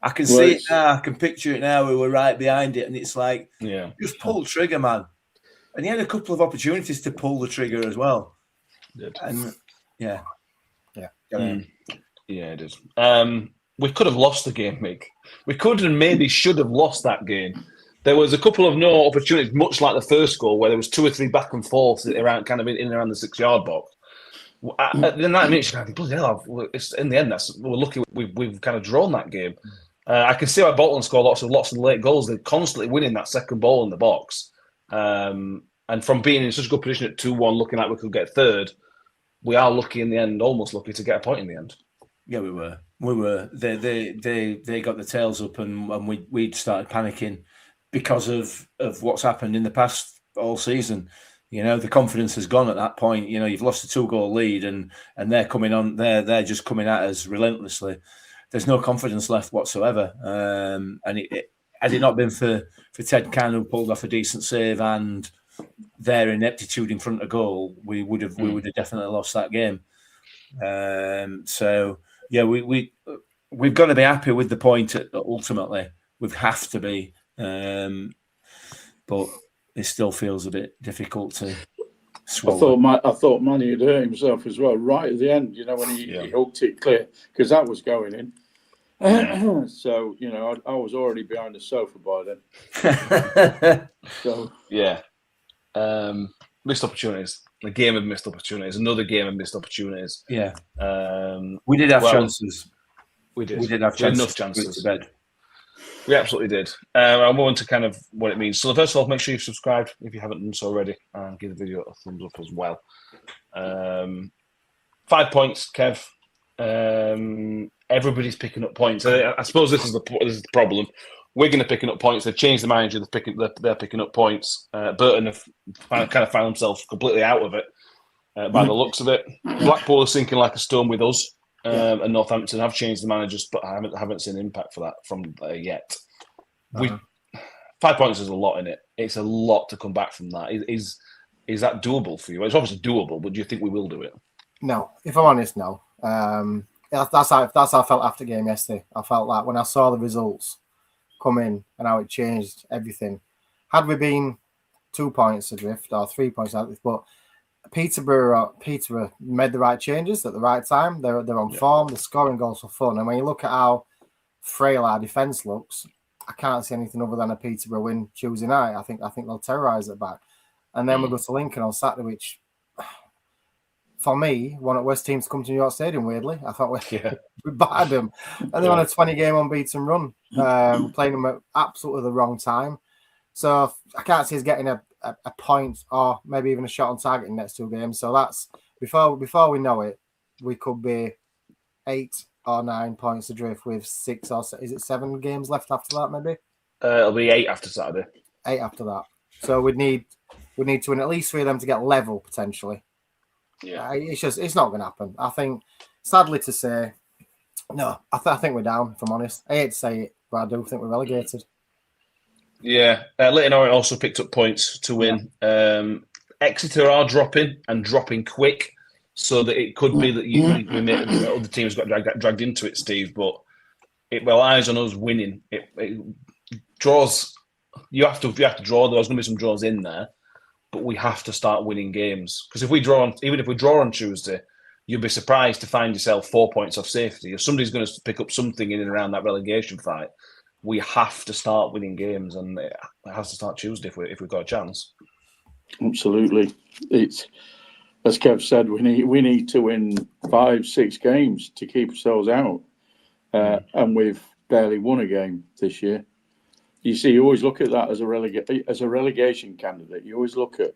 can see it now. I can picture it now. We were right behind it, and it's like, just pull trigger, man. And he had a couple of opportunities to pull the trigger as well. And Yeah, it is. We could have lost the game, Mick. We could and maybe should have lost that game. There was a couple of no opportunities, much like the first goal, where there was 2 or 3 back and forths around, kind of in and around the 6-yard box. At the 90 minutes, bloody hell! In the end, we're lucky we've kind of drawn that game. I can see why Bolton scored lots of late goals. They're constantly winning that second ball in the box, and from being in such a good position at 2-1, looking like we could get third, we are lucky in the end, almost lucky to get a point in the end. Yeah, we were. They got the tails up, and we'd started panicking because of what's happened in the past all season. You know, the confidence has gone at that point. You know, you've lost a 2-goal lead, and they're coming on. They're just coming at us relentlessly. There's no confidence left whatsoever. And had it not been for Ted Can, who pulled off a decent save, and their ineptitude in front of goal, we would have definitely lost that game. So yeah, we've got to be happy with the point. Ultimately, we have to be, but it still feels a bit difficult to swallow. I thought Manny had hurt himself as well right at the end. You know, when he hooked it clear, because that was going in. So you know, I was already behind the sofa by then. So yeah, missed opportunities. A game of missed opportunities. Another game of missed opportunities. Yeah, we did have chances. We did. We did have chances. Enough chances. To bed. We absolutely did. I want to kind of what it means. So first of all, make sure you've subscribed if you haven't done so already, and give the video a thumbs up as well. 5 points, Kev. Everybody's picking up points. I suppose this is the problem. We're going to picking up points. They've changed the manager. They're picking up points. Burton have kind of found himself completely out of it by the looks of it. Blackpool are sinking like a stone with us. And Northampton have changed the managers, but I haven't seen impact for that from there yet. 5 points is a lot in it. It's a lot to come back from that. Is that doable for you? It's obviously doable, but do you think we will do it? No, if I'm honest, no. That's how I felt after the game yesterday. I felt like when I saw the results come in and how it changed everything. Had we been 2 points adrift or 3 points adrift, but Peterborough made the right changes at the right time. They're on form. They're scoring goals for fun. And when you look at how frail our defence looks, I can't see anything other than a Peterborough win Tuesday night. I think they'll terrorise it back. And then we go to Lincoln on Saturday, which for me, one of the worst teams to come to New York Stadium, weirdly. I thought we battered them. And they're on a 20-game unbeaten run, playing them at absolutely the wrong time. So I can't see us getting a point or maybe even a shot on target in the next 2 games. So that's before we know it, we could be 8 or 9 points adrift with 6 or 7 games left after that, maybe? It'll be 8 after Saturday. 8 after that. So we need to win at least 3 of them to get level potentially. Yeah, it's not going to happen. I think, sadly to say, no. I think we're down. If I'm honest, I hate to say it, but I do think we're relegated. Yeah, Leighton Orient also picked up points to win. Exeter are dropping quick, so that it could be that other teams got dragged into it, Steve. But it relies on us winning. It draws. You have to draw. There's going to be some draws in there, but we have to start winning games. Because even if we draw on Tuesday, you'll be surprised to find yourself 4 points off safety. If somebody's going to pick up something in and around that relegation fight, we have to start winning games, and it has to start Tuesday if we've got a chance. Absolutely, it's as Kev said. We need to win 5-6 games to keep ourselves out, and we've barely won a game this year. You see, you always look at that as a relegation candidate. You always look at,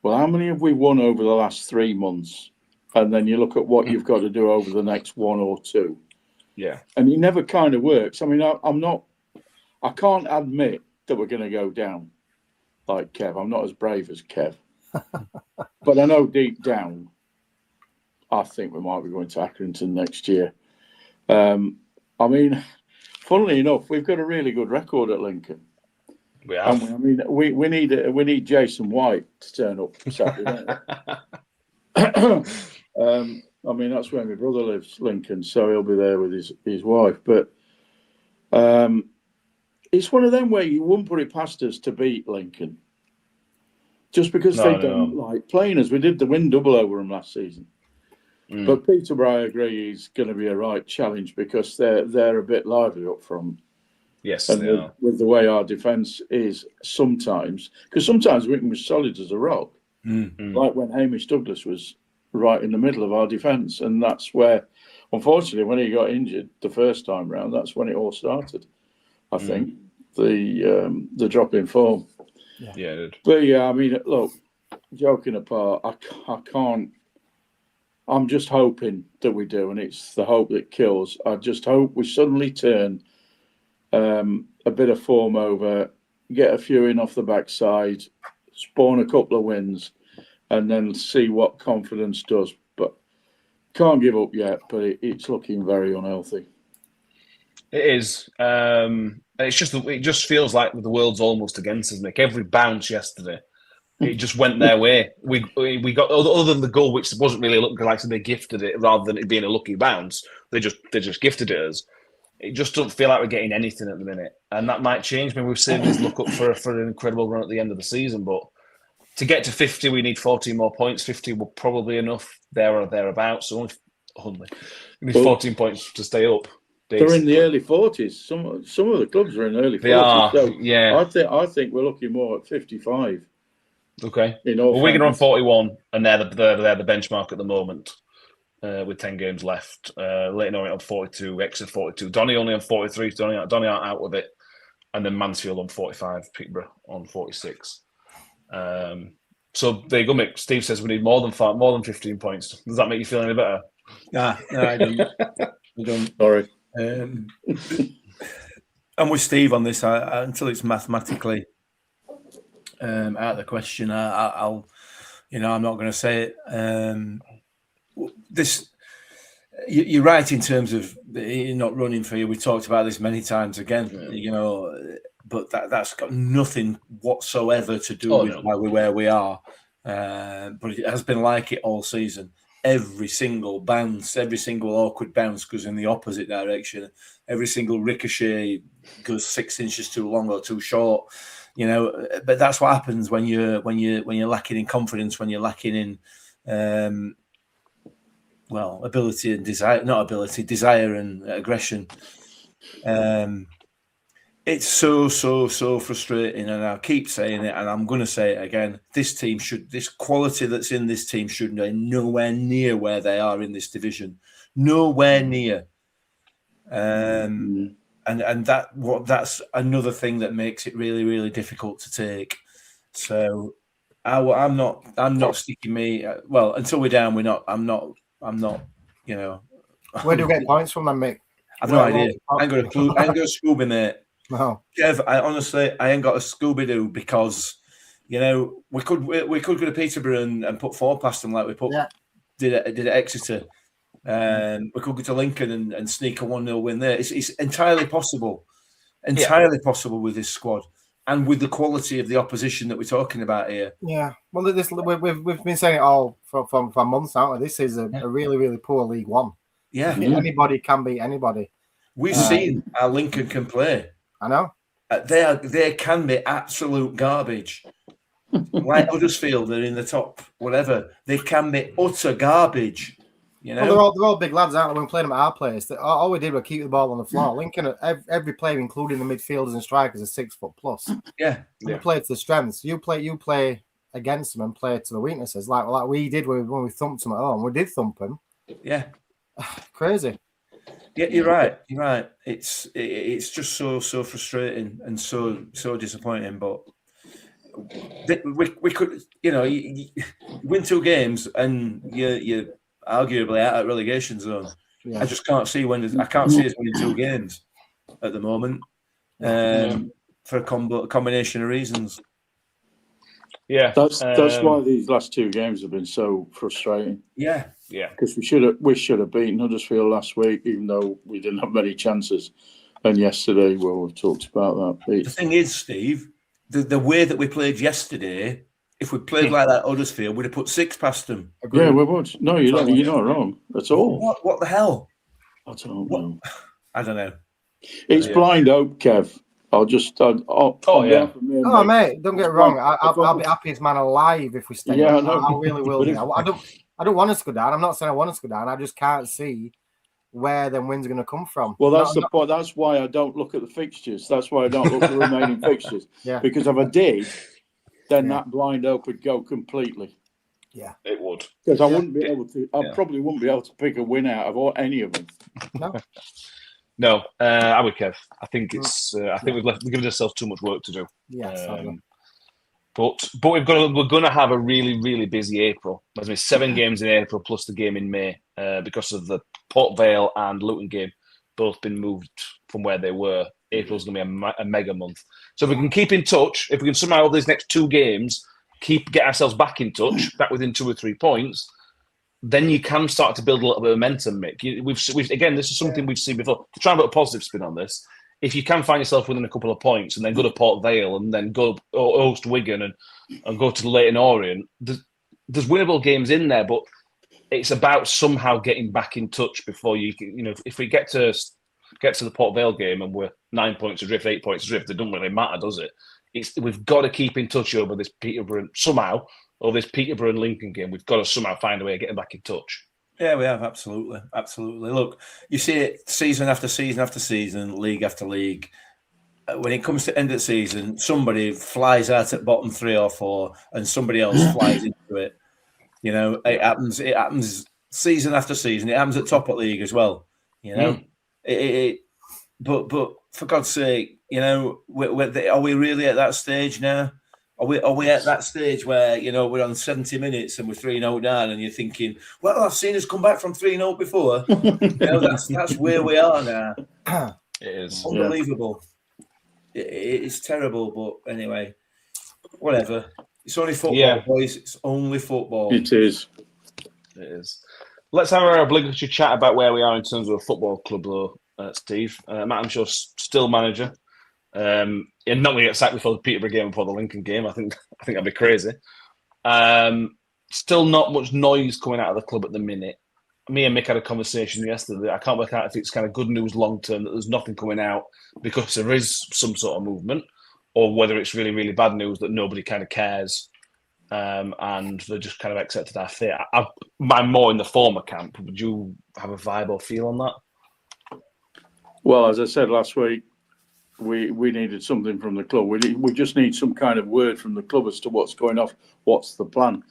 well, how many have we won over the last 3 months, and then you look at what you've got to do over the next 1 or 2. Yeah, and it never kind of works. I mean, I can't admit that we're going to go down like Kev. I'm not as brave as Kev, but I know deep down, I think we might be going to Accrington next year. I mean, funnily enough, we've got a really good record at Lincoln. We have. I mean, we need Jason White to turn up Saturday. I mean, that's where my brother lives, Lincoln, so he'll be there with his wife. But it's one of them where you wouldn't put it past us to beat Lincoln. Just because they don't like playing us. We did the win double over them last season. But Peterborough, I agree, is going to be a right challenge because they're a bit lively up front. Yes, and with the way our defence is sometimes, because sometimes we can be solid as a rock. Like when Hamish Douglas was right in the middle of our defence, and that's where, unfortunately, when he got injured the first time round, that's when it all started. I think the drop in form. Yeah, it did. But yeah, I mean, look, joking apart, I can't. I'm just hoping that we do, and it's the hope that kills. I just hope we suddenly turn a bit of form over, get a few in off the backside, spawn a couple of wins, and then see what confidence does. But can't give up yet. But it's looking very unhealthy. It is. It just feels like the world's almost against us, Mick. Every bounce yesterday, it just went their way. We got, other than the goal, which wasn't really looking like they gifted it rather than it being a lucky bounce. They just gifted it us. It just doesn't feel like we're getting anything at the minute, and that might change. Maybe we've seen this look up for an incredible run at the end of the season, but to get to 50, we need 14 more points. 50 will probably enough there or thereabouts. So only we need 14 points to stay up. They're in the early 40s. Some of the clubs are in the early 40s. They are, so yeah. I think we're looking more at 55. Okay. Well, Wigan are on 41, and they're the benchmark at the moment with 10 games left. Leighton Orient on 42, Exeter 42, Donny only on 43. Donny aren't out of it, and then Mansfield on 45, Peterborough on 46. So there you go, Mick. Steve says we need more than 15 points. Does that make you feel any better? No, I don't. I don't. Sorry. I'm with Steve on this. Until it's mathematically out of the question, I'll I'm not going to say it. This, you're right in terms of not running for you. We talked about this many times again, but that's got nothing whatsoever to do with why we're where we are. But it has been like it all season. Every single bounce, every single awkward bounce goes in the opposite direction. Every single ricochet goes 6 inches too long or too short. But that's what happens when you're lacking in confidence, when you're lacking in ability and desire, not ability, desire and aggression. It's so frustrating, and I'll keep saying it, and I'm going to say it again. This quality that's in this team should be nowhere near where they are in this division, nowhere near. And that's another thing that makes it really, really difficult to take. So I'm not sticking me. Well, until we're down, we're not. I'm not. Where do we get points from, then, Mick? I've no idea. I ain't got a clue. I ain't got a Scooby, mate. No. Kev, I ain't got a Scooby-Doo because, we could go to Peterborough and put 4 past them like we did at Exeter. We could go to Lincoln and sneak a 1-0 win there. It's entirely possible. Possible with this squad and with the quality of the opposition that we're talking about here. Yeah. Well, we've been saying it all for months now. This is a really, really poor League One. Yeah. Anybody can beat anybody. We've seen how Lincoln can play. I know. They can be absolute garbage. Like Huddersfield, they're in the top, whatever. They can be utter garbage. Well, they're all big lads, aren't they? When we played them at our place, all we did was keep the ball on the floor. Lincoln, every player, including the midfielders and strikers, is 6 foot plus. Yeah. We play to the strengths. You play against them and play to the weaknesses, like we did when we thumped them at home. We did thump them. Yeah. Crazy. Yeah, you're right. You're right. It's just so frustrating and so disappointing. But we could, you win 2 games and you're arguably out of relegation zone. Yeah. I just can't see I can't see us winning 2 games at the moment for a combination of reasons. Yeah, that's why these last 2 games have been so frustrating. Yeah. Yeah, because we should have beaten Huddersfield last week, even though we didn't have many chances. And yesterday, we've talked about that. The thing is, Steve, the way that we played yesterday, if we played like that Huddersfield, we'd have put 6 past them. Agreed. Yeah, we would. No, you're not wrong at all. What the hell? I don't know. I don't know. It's blind hope, Kev. Mate, don't get wrong. I'll be happiest man alive if we stay. Yeah, I really will. I don't want us to go down. I'm not saying I want us to go down. I just can't see where them wins are going to come from. Well, that's the point. That's why I don't look at the fixtures. That's why I don't look at the remaining fixtures. Yeah. Because if I did, then that blind hope would go completely. Yeah, it would. Because I wouldn't be able to. I probably wouldn't be able to pick a win out of any of them. No, I would, Kev. I think it's. I think we've given ourselves too much work to do. Yeah. But we're going to have a really, really busy April. There's going to be 7 games in April plus the game in May because of the Port Vale and Luton game both been moved from where they were. April's going to be a mega month. So if we can keep in touch, if we can somehow have these next 2 games get ourselves back in touch, back within 2 or 3 points, then you can start to build a little bit of momentum, Mick. We've again, this is something we've seen before. To try and put a positive spin on this, if you can find yourself within a couple of points and then go to Port Vale and then go host Wigan and go to the Leyton Orient, there's winnable games in there, but it's about somehow getting back in touch before if we get to the Port Vale game and we're 9 points adrift, 8 points adrift, it doesn't really matter, does it? We've got to keep in touch over this Peterborough and Lincoln game. We've got to somehow find a way of getting back in touch. Yeah, we have, absolutely. Look, you see it season after season after season, league after league. When it comes to end of the season, somebody flies out at bottom 3 or 4 and somebody else flies into it. It happens season after season. It happens at top of league as well. But for God's sake, are we really at that stage now? Are we at that stage where we're on 70 minutes and we're 3-0 down, and you're thinking, well, I've seen us come back from 3-0 before. That's where we are now. It is unbelievable. Yeah. It's terrible, but anyway, whatever. It's only football, boys. It's only football. It is. Let's have our obligatory chat about where we are in terms of a football club, though, Steve. Matt, I'm sure still manager. You're not going to get sacked before the Peterborough game and before the Lincoln game. I think that'd be crazy. Still not much noise coming out of the club at the minute. Me and Mick had a conversation yesterday. I can't work out if it's kind of good news long term that there's nothing coming out because there is some sort of movement, or whether it's really, really bad news that nobody kind of cares and they just kind of accepted our fate. I'm more in the former camp. Would you have a vibe or feel on that? Well, as I said last week, we needed something from the club. We just need some kind of word from the club as to what's going off, what's the plan.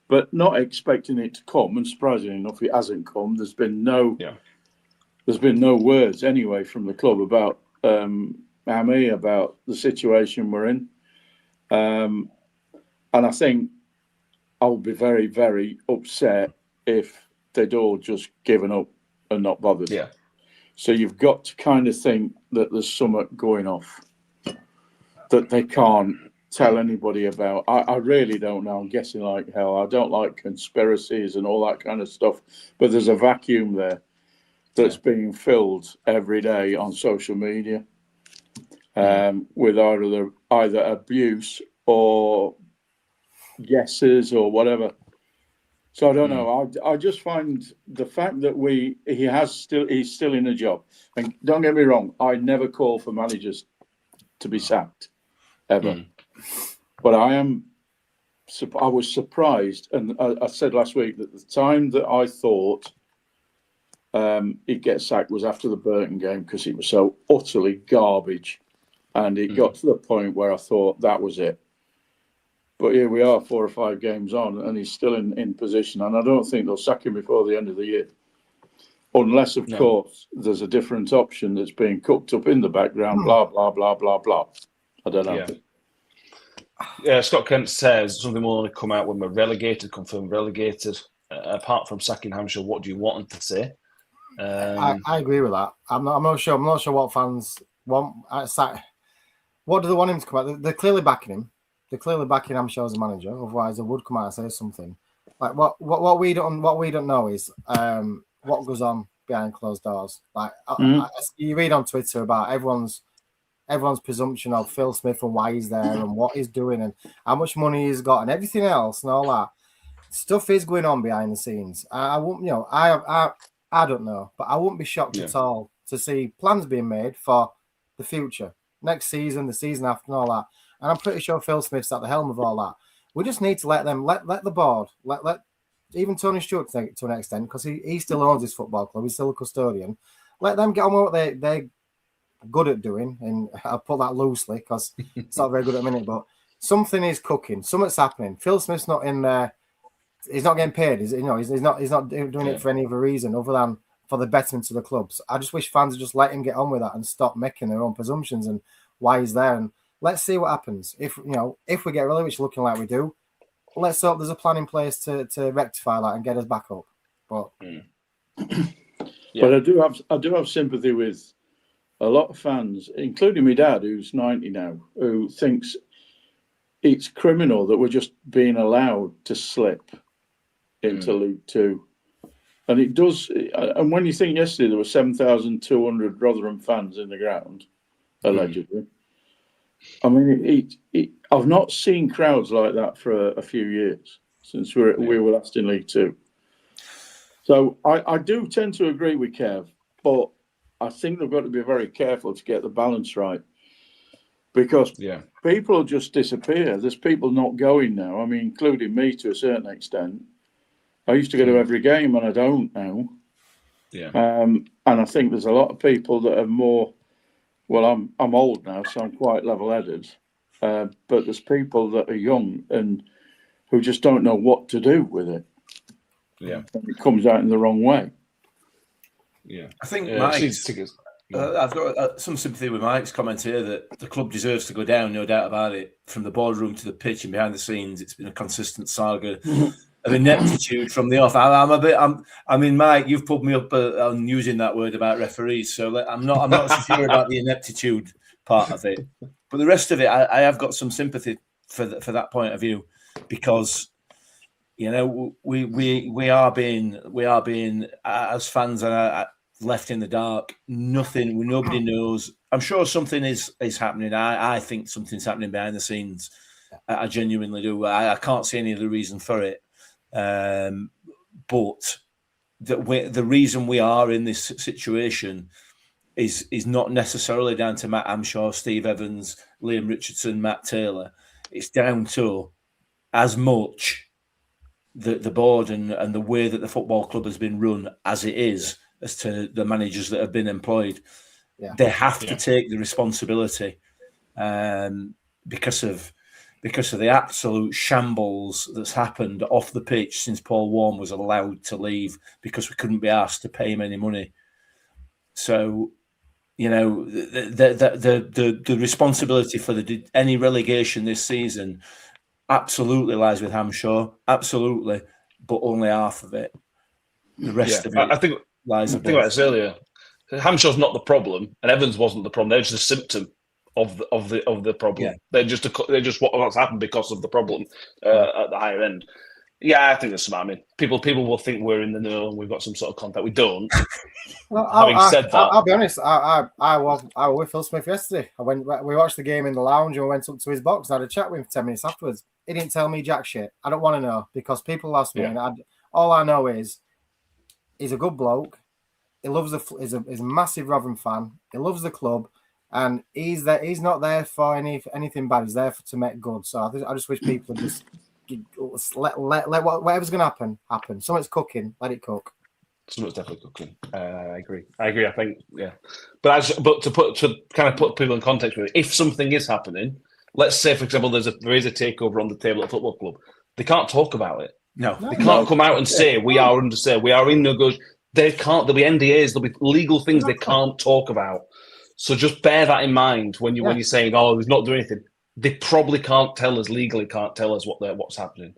But not expecting it to come, and surprisingly enough, it hasn't come. There's been no words anyway from the club about about the situation we're in. And I think I'll be very, very upset if they'd all just given up and not bothered. Yeah. So you've got to kind of think that there's something going off that they can't tell anybody about. I really don't know. I'm guessing like hell. I don't like conspiracies and all that kind of stuff, but there's a vacuum there that's being filled every day on social media with either abuse or guesses or whatever. So I don't know. I just find the fact that he's still in a job. And don't get me wrong, I never call for managers to be sacked ever. But I was surprised, and I said last week that the time that I thought he'd get sacked was after the Burton game because it was so utterly garbage, and it got to the point where I thought that was it. But here we are, 4 or 5 games on, and he's still in position, and I don't think they'll sack him before the end of the year, unless, of course, there's a different option that's being cooked up in the background. Blah blah blah blah blah. I don't know. Yeah, Scott Kent says something will only come out when we're relegated, confirmed relegated. Apart from sacking Hampshire, what do you want them to say? I agree with that. I'm not sure what fans want. What do they want him to come out? They're clearly backing him. They're clearly backing Hampshire as a manager. Otherwise, they would come out and say something. Like what we don't know is what goes on behind closed doors. Like you read on Twitter about everyone's presumption of Phil Smith and why he's there and what he's doing and how much money he's got and everything else and all that stuff is going on behind the scenes. I won't, I don't know, but I wouldn't be shocked at all to see plans being made for the future, next season, the season after, and all that. And I'm pretty sure Phil Smith's at the helm of all that. We just need to let the board, let even Tony Stewart to an extent, because he still owns his football club. He's still a custodian. Let them get on with what they're good at doing, and I'll put that loosely because it's not very good at the minute, but something is cooking, something's happening. Phil Smith's not in there. He's not getting paid. He's not doing it for any other reason other than for the betterment of the clubs. I just wish fans would just let him get on with that and stop making their own presumptions and why he's there. And let's see what happens. If we get relegated, which is looking like we do, let's hope there's a plan in place to rectify that and get us back up. But but I do have sympathy with a lot of fans, including my dad, who's 90 now, who thinks it's criminal that we're just being allowed to slip into League Two. And it does. And when you think yesterday there were 7,200 Rotherham fans in the ground, allegedly. I mean, I've not seen crowds like that for a few years since we were last in League Two. So I do tend to agree with Kev, but I think they've got to be very careful to get the balance right, because people just disappear. There's people not going now. I mean, including me to a certain extent. I used to go to every game, and I don't now. Yeah. And I think there's a lot of people that are more. Well, I'm old now, so I'm quite level-headed. But there's people that are young and who just don't know what to do with it. Yeah, and it comes out in the wrong way. Yeah, I think I've got some sympathy with Mike's comment here that the club deserves to go down, no doubt about it. From the boardroom to the pitch and behind the scenes, it's been a consistent saga of ineptitude from the off. I mean, Mike, you've pulled me up on using that word about referees, so I'm not so sure about the ineptitude part of it. But the rest of it, I have got some sympathy for that point of view, because you know we are being as fans left in the dark. Nobody knows. I'm sure something is happening. I think something's happening behind the scenes. I genuinely do. I can't see any other reason for it. But the reason we are in this situation is not necessarily down to Matt Amshaw, Steve Evans, Liam Richardson, Matt Taylor. It's down to as much the board and the way that the football club has been run as it is, as to the managers that have been employed. Yeah. They have to take the responsibility because of the absolute shambles that's happened off the pitch since Paul Warne was allowed to leave, because we couldn't be asked to pay him any money. So, you know, the responsibility for any relegation this season absolutely lies with Hampshire, absolutely, but only half of it. The rest of it, I think lies. I think about this earlier. Hampshire's not the problem, and Evans wasn't the problem. They're just a symptom of the problem. Yeah. They're just what's happened because of the problem at the higher end. Yeah, I think that's smart. I mean, people will think we're in the know and we've got some sort of contact. We don't. Well, Having said that, I'll be honest. I was with Phil Smith yesterday. We watched the game in the lounge and we went up to his box. I had a chat with him for 10 minutes afterwards. He didn't tell me jack shit. I don't want to know, because people ask me, and all I know is he's a good bloke. He loves he's a massive Rotherham fan. He loves the club, and he's not there for anything bad. He's there to make good. So I just wish people would just let whatever's going to happen. Something's cooking. Let it cook. Something's definitely cooking. I agree. I think but to kind of put people in context with it, if something is happening, let's say, for example, there is a takeover on the table at a football club, they can't talk about it. No, they can't come out and say we are under say we are in negotiation. They can't. There'll be NDAs. There'll be legal things they can't talk about. So just bear that in mind when you're saying, "Oh, he's not doing anything." They probably can't tell us legally. Can't tell us what's happening.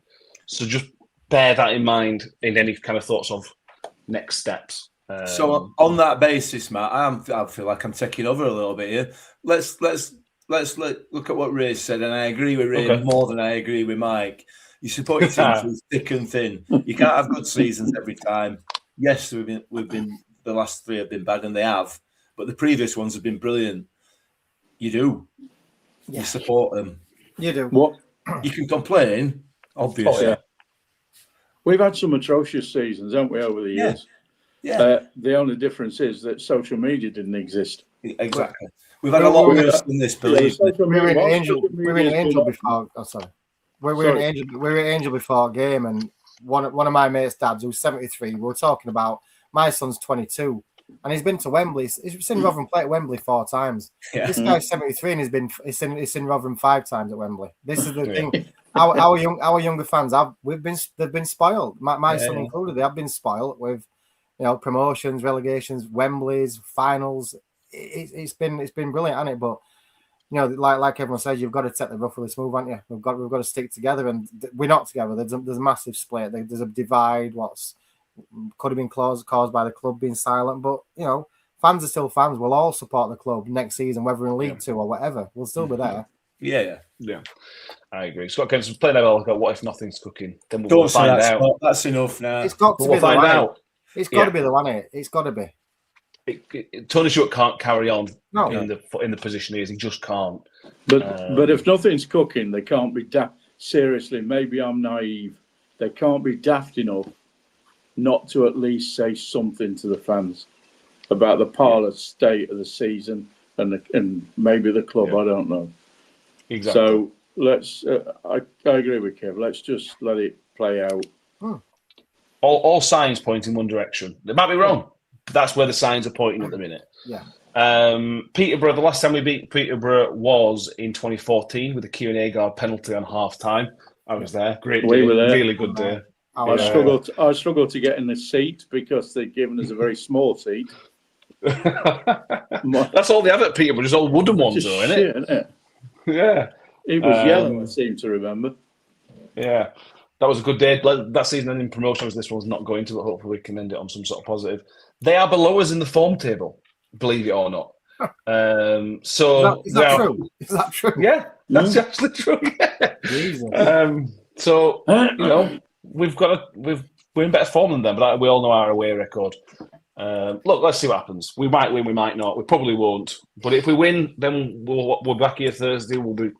So just bear that in mind in any kind of thoughts of next steps. So on that basis, Matt, I feel like I'm taking over a little bit here. Let's look at what Ray said, and I agree with Ray more than I agree with Mike. You support your team through thick and thin. You can't have good seasons every time. Yes, we've been the last three have been bad, and they have, but the previous ones have been brilliant. You do. Yeah. You support them. You do. What? You can complain, obviously. Oh, yeah. We've had some atrocious seasons, haven't we, over the years? Yeah. The only difference is that social media didn't exist. Exactly. We've had a lot worse than this, believe me. We were in Angel before. Oh, sorry. We were in Angel before a game, and one of my mates' dads, who's 73, we were talking about my son's 22, and he's been to Wembley. He's seen Rotherham play at Wembley 4 times. Yeah. This guy's 73 and he's seen Rotherham 5 times at Wembley. This is the thing. Our younger fans they've been spoiled. My son included. They have been spoiled with promotions, relegations, Wembleys, finals. It's been brilliant, hasn't it? But like everyone says, you've got to take the rough with the smooth, haven't you? We've got to stick together, and we're not together. There's a massive split. There's a divide. Could have been caused by the club being silent, but fans are still fans. We'll all support the club next season, whether in League 2 or whatever. We'll still be there. Yeah. I agree. Scott Kent's playing well. What if nothing's cooking? Then we'll Don't say find that, out. Scott. That's enough now. It's got to But be we'll the find one. out. It's got to be the one. It's got to be. Tony Stewart can't carry on No. in the position he is. He just can't. But if nothing's cooking, they can't be daft. Seriously, maybe I'm naive. They can't be daft enough not to at least say something to the fans about the parlour state of the season and maybe the club. I don't know. Exactly. So let's. I agree with Kev. Let's just let it play out. All signs point in one direction. They might be wrong, but that's where the signs are pointing at the minute. Yeah. Peterborough, the last time we beat Peterborough was in 2014 with a Kieran Agar penalty on half time. I was there. Great day. We were there. Really good day. I struggled to get in the seat because they'd given us a very small seat. That's all they have at Peterborough, just all wooden ones, though, isn't it? Yeah. It was yellow, I seem to remember. Yeah. That was a good day. That season and in promotions, this one's not going to, but hopefully we can end it on some sort of positive. They are below us in the form table, believe it or not. So is that true? Is that true? Yeah, that's actually true. So we're in better form than them, but we all know our away record. Look, let's see what happens. We might win, we might not. We probably won't. But if we win, then we're back here Thursday. We'll be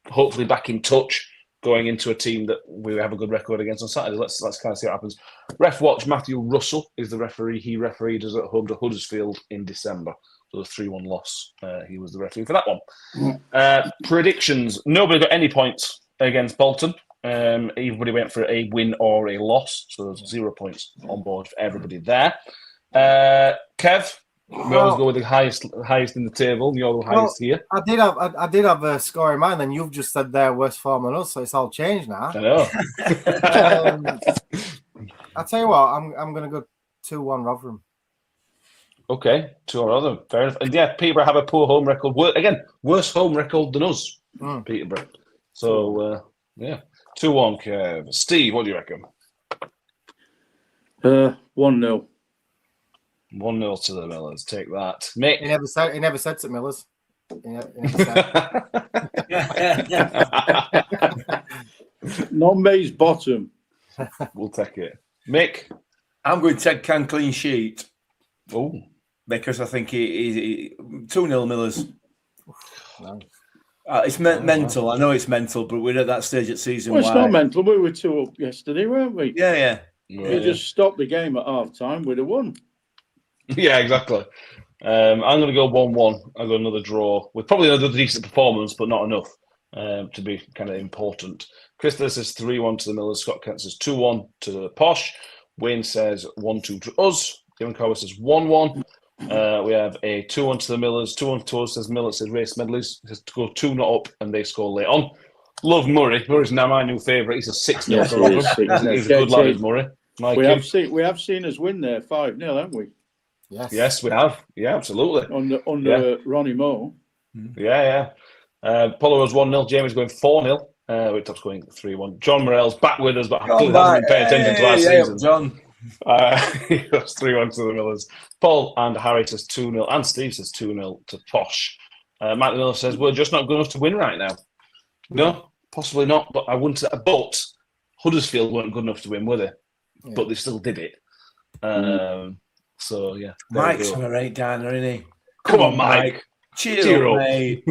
hopefully back in touch going into a team that we have a good record against on Saturday. Let's kind of see what happens. Ref watch, Matthew Russell is the referee. He refereed us at home to Huddersfield in December. So the 3-1 loss. He was the referee for that one. Predictions. Nobody got any points against Bolton. Everybody went for a win or a loss. So there's 0 points on board for everybody there. Kev, we always go with the highest in the table. You're the highest here. I did have a score in mind, and you've just said they're worse form than us, so it's all changed now. I know. I'll tell you what, I'm going to go 2-1 Rotherham. Okay, 2-1 Rotherham. Fair enough. And yeah, Peterborough have a poor home record. Again, worse home record than us, Peterborough. So, 2-1, Kev. Steve, what do you reckon? 1-0. 1-0 to the Millers. Take that. Mick. He never said St Millers. He never said. Non-base bottom. We'll take it. Mick. I'm going to take Can clean sheet. Oh. Because I think he 2-0 Millers. No. It's mental. I know it's mental, but we're at that stage at season. Well, it's not mental. We were 2 up yesterday, weren't we? Yeah. We just stopped the game at half time. We'd have won. Yeah, exactly. I'm going to go 1-1. I'll go another draw with probably another decent performance, but not enough to be kind of important. Chris says 3-1 to the Millers. Scott Kent says 2-1 to the Posh. Wayne says 1-2 to us. Kevin Carver says 1-1. We have a 2-1 to the Millers. 2-1 to us, says Miller, says Race Medleys. Says to go 2-0 up, and they score late on. Love Murray. Murray's now my new favourite. He's a 6-0 for Rotherham. He's a good lad, Murray. We have seen us win there 5-0, haven't we? Yes, we have. Yeah, absolutely. Under Ronnie Moore. Yeah. Polo was 1-0. Jamie's going 4-0. Whitop's going 3-1. John Morell's back with us, but hasn't been paying attention to our season. John. He goes 3-1 to the Millers. Paul and Harry says 2-0, and Steve says 2-0 to Posh. Matt Miller says we're just not good enough to win right now. No, possibly not. But I wouldn't. But Huddersfield weren't good enough to win, were they? Yeah. But they still did it. So yeah, Mike's on a right downer, isn't he? Come on, Mike. Cheer up, mate.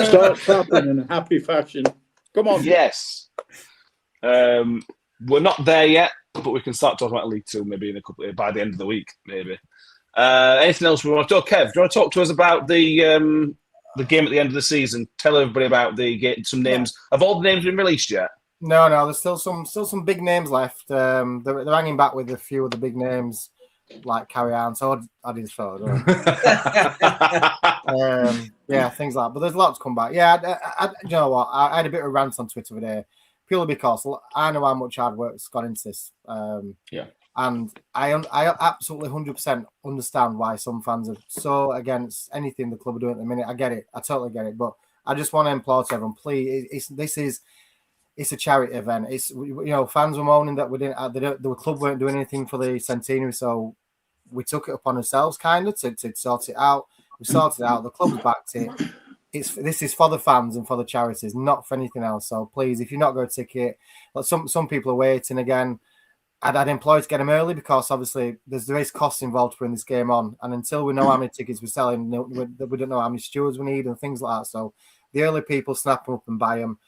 Start clapping in a happy fashion. Come on. Yes. We're not there yet, but we can start talking about League Two maybe in a couple by the end of the week, maybe. Anything else we want to talk? Kev, do you want to talk to us about the game at the end of the season? Tell everybody about some names. Have all the names been released yet? No. There's still some big names left. They're hanging back with a few of the big names like Carry On. So I did so. Things like that. But there's a lot to come back. Yeah, you know what? I had a bit of a rant on Twitter today. Purely because I know how much hard work's gone into this. And I absolutely 100% understand why some fans are so against anything the club are doing at the minute. I get it. I totally get it. But I just want to implore to everyone, please, it's a charity event. It's, fans were moaning that the club weren't doing anything for the centenary, so we took it upon ourselves kind of to sort it out. We sorted it out. The club's backed it. this is for the fans and for the charities, not for anything else. So please, if you're not got a ticket, but some people are waiting again. I'd employ to get them early because obviously there is costs involved to bring this game on, and until we know how many tickets we're selling, we don't know how many stewards we need and things like that. So the early people snap them up and buy them.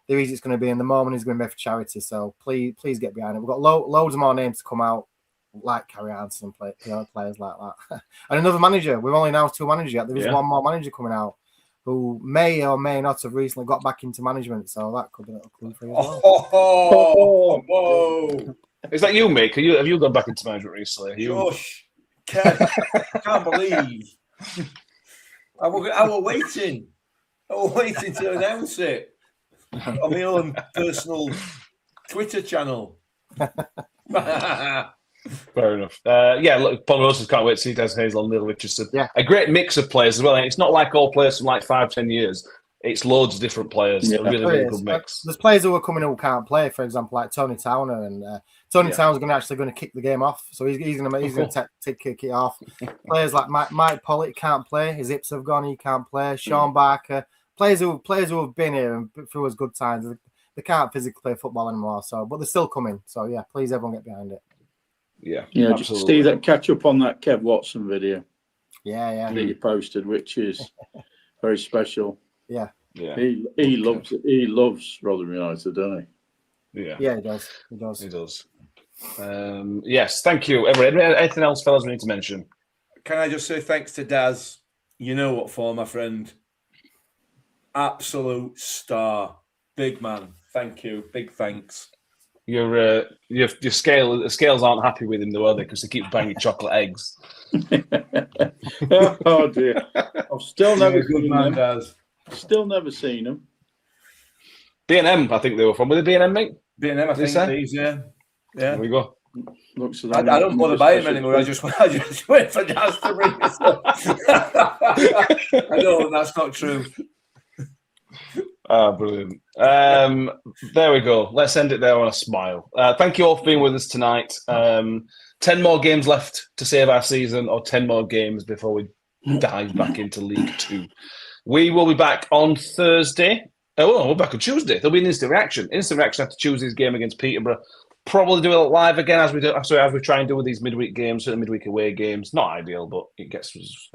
The easiest it's going to be, and the moment is going to be for charity. So please get behind it. We've got loads of more names to come out, like Carrie Hansen, players like that, and another manager. We've only announced 2 managers yet. There is one more manager coming out who may or may not have recently got back into management. So that could be a little clue for you as well. Whoa. Is that you, Mick? Have you gone back into management recently? Josh, can't believe. I was waiting. I was waiting to announce it on my own personal Twitter channel. Fair enough. Look, Paul Roses can't wait to see Des Hazel and Neil Richardson. Yeah. A great mix of players as well. It's not like all players from like 5-10 years. It's loads of different players. A really good mix. There's players who are coming who can't play, for example, like Tony Towner, and Tony Towner's going to kick the game off, so he's going to kick it off. Players like Mike Pollitt can't play. His hips have gone. He can't play. Sean Barker, players who have been here and through us good times. They can't physically play football anymore. So, but they're still coming. So yeah, please everyone get behind it. Yeah, just see that catch up on that Kev Watson video. That you posted, which is very special. Yeah. He loves it. He loves Rotherham United, doesn't he? Yeah. Yeah, he does. Yes, thank you. Anything else, fellas, we need to mention? Can I just say thanks to Daz? You know what for, my friend. Absolute star. Big man. Thank you. Big thanks. Your scales aren't happy with him, though, are they? Because they keep buying you chocolate eggs. Oh dear! I've still never seen them. Daz. Still never seen them. B&M, I think they were from. Were they B&M, mate? B&M, I think these, yeah. There we go. Looks I don't bother buying them anymore. I just wait for Daz to bring this up. I know that's not true. Brilliant. There we go. Let's end it there on a smile. Thank you all for being with us tonight. 10 more games left to save our season, or 10 more games before we dive back into League 2. We will be back on Thursday. We're back on Tuesday. There'll be an instant reaction. Instant reaction after Tuesday's game against Peterborough. Probably do it live again as we try and do with these midweek games, certain midweek away games. Not ideal, but it gets us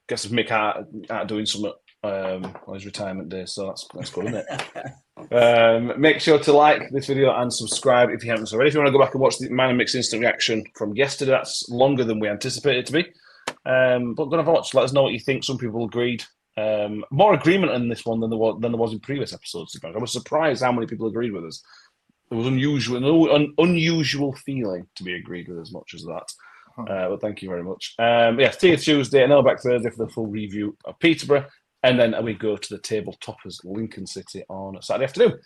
Mick out doing something on his retirement day. So that's good, isn't it? Make sure to like this video and subscribe if you haven't already. If you want to go back and watch the Man and Mick's instant reaction from yesterday, that's longer than we anticipated it to be. But go and have a watch. Let us know what you think. Some people agreed. More agreement in this one than there was in previous episodes. I was surprised how many people agreed with us. It was an unusual feeling to be agreed with as much as that. But thank you very much. See you Tuesday, and then back Thursday for the full review of Peterborough, and then we go to the table toppers Lincoln City on Saturday afternoon.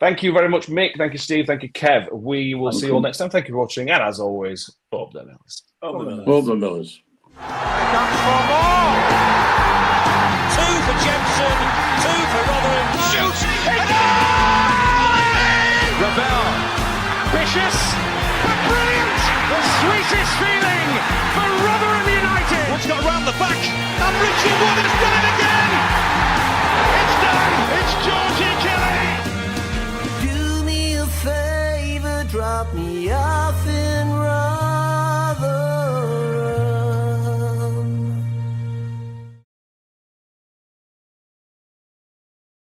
Thank you very much, Mick. Thank you, Steve. Thank you, Kev. We will see you all next time. Thank you for watching, and as always, Bob the Millers. Bob the Millers. Comes for more. 2 for Jensen, 2 for Rotherham. Shoots! Ravel, ambitious, but brilliant! The sweetest feeling for Rotherham United. Woods got round the back, and Richard Wood has done it again!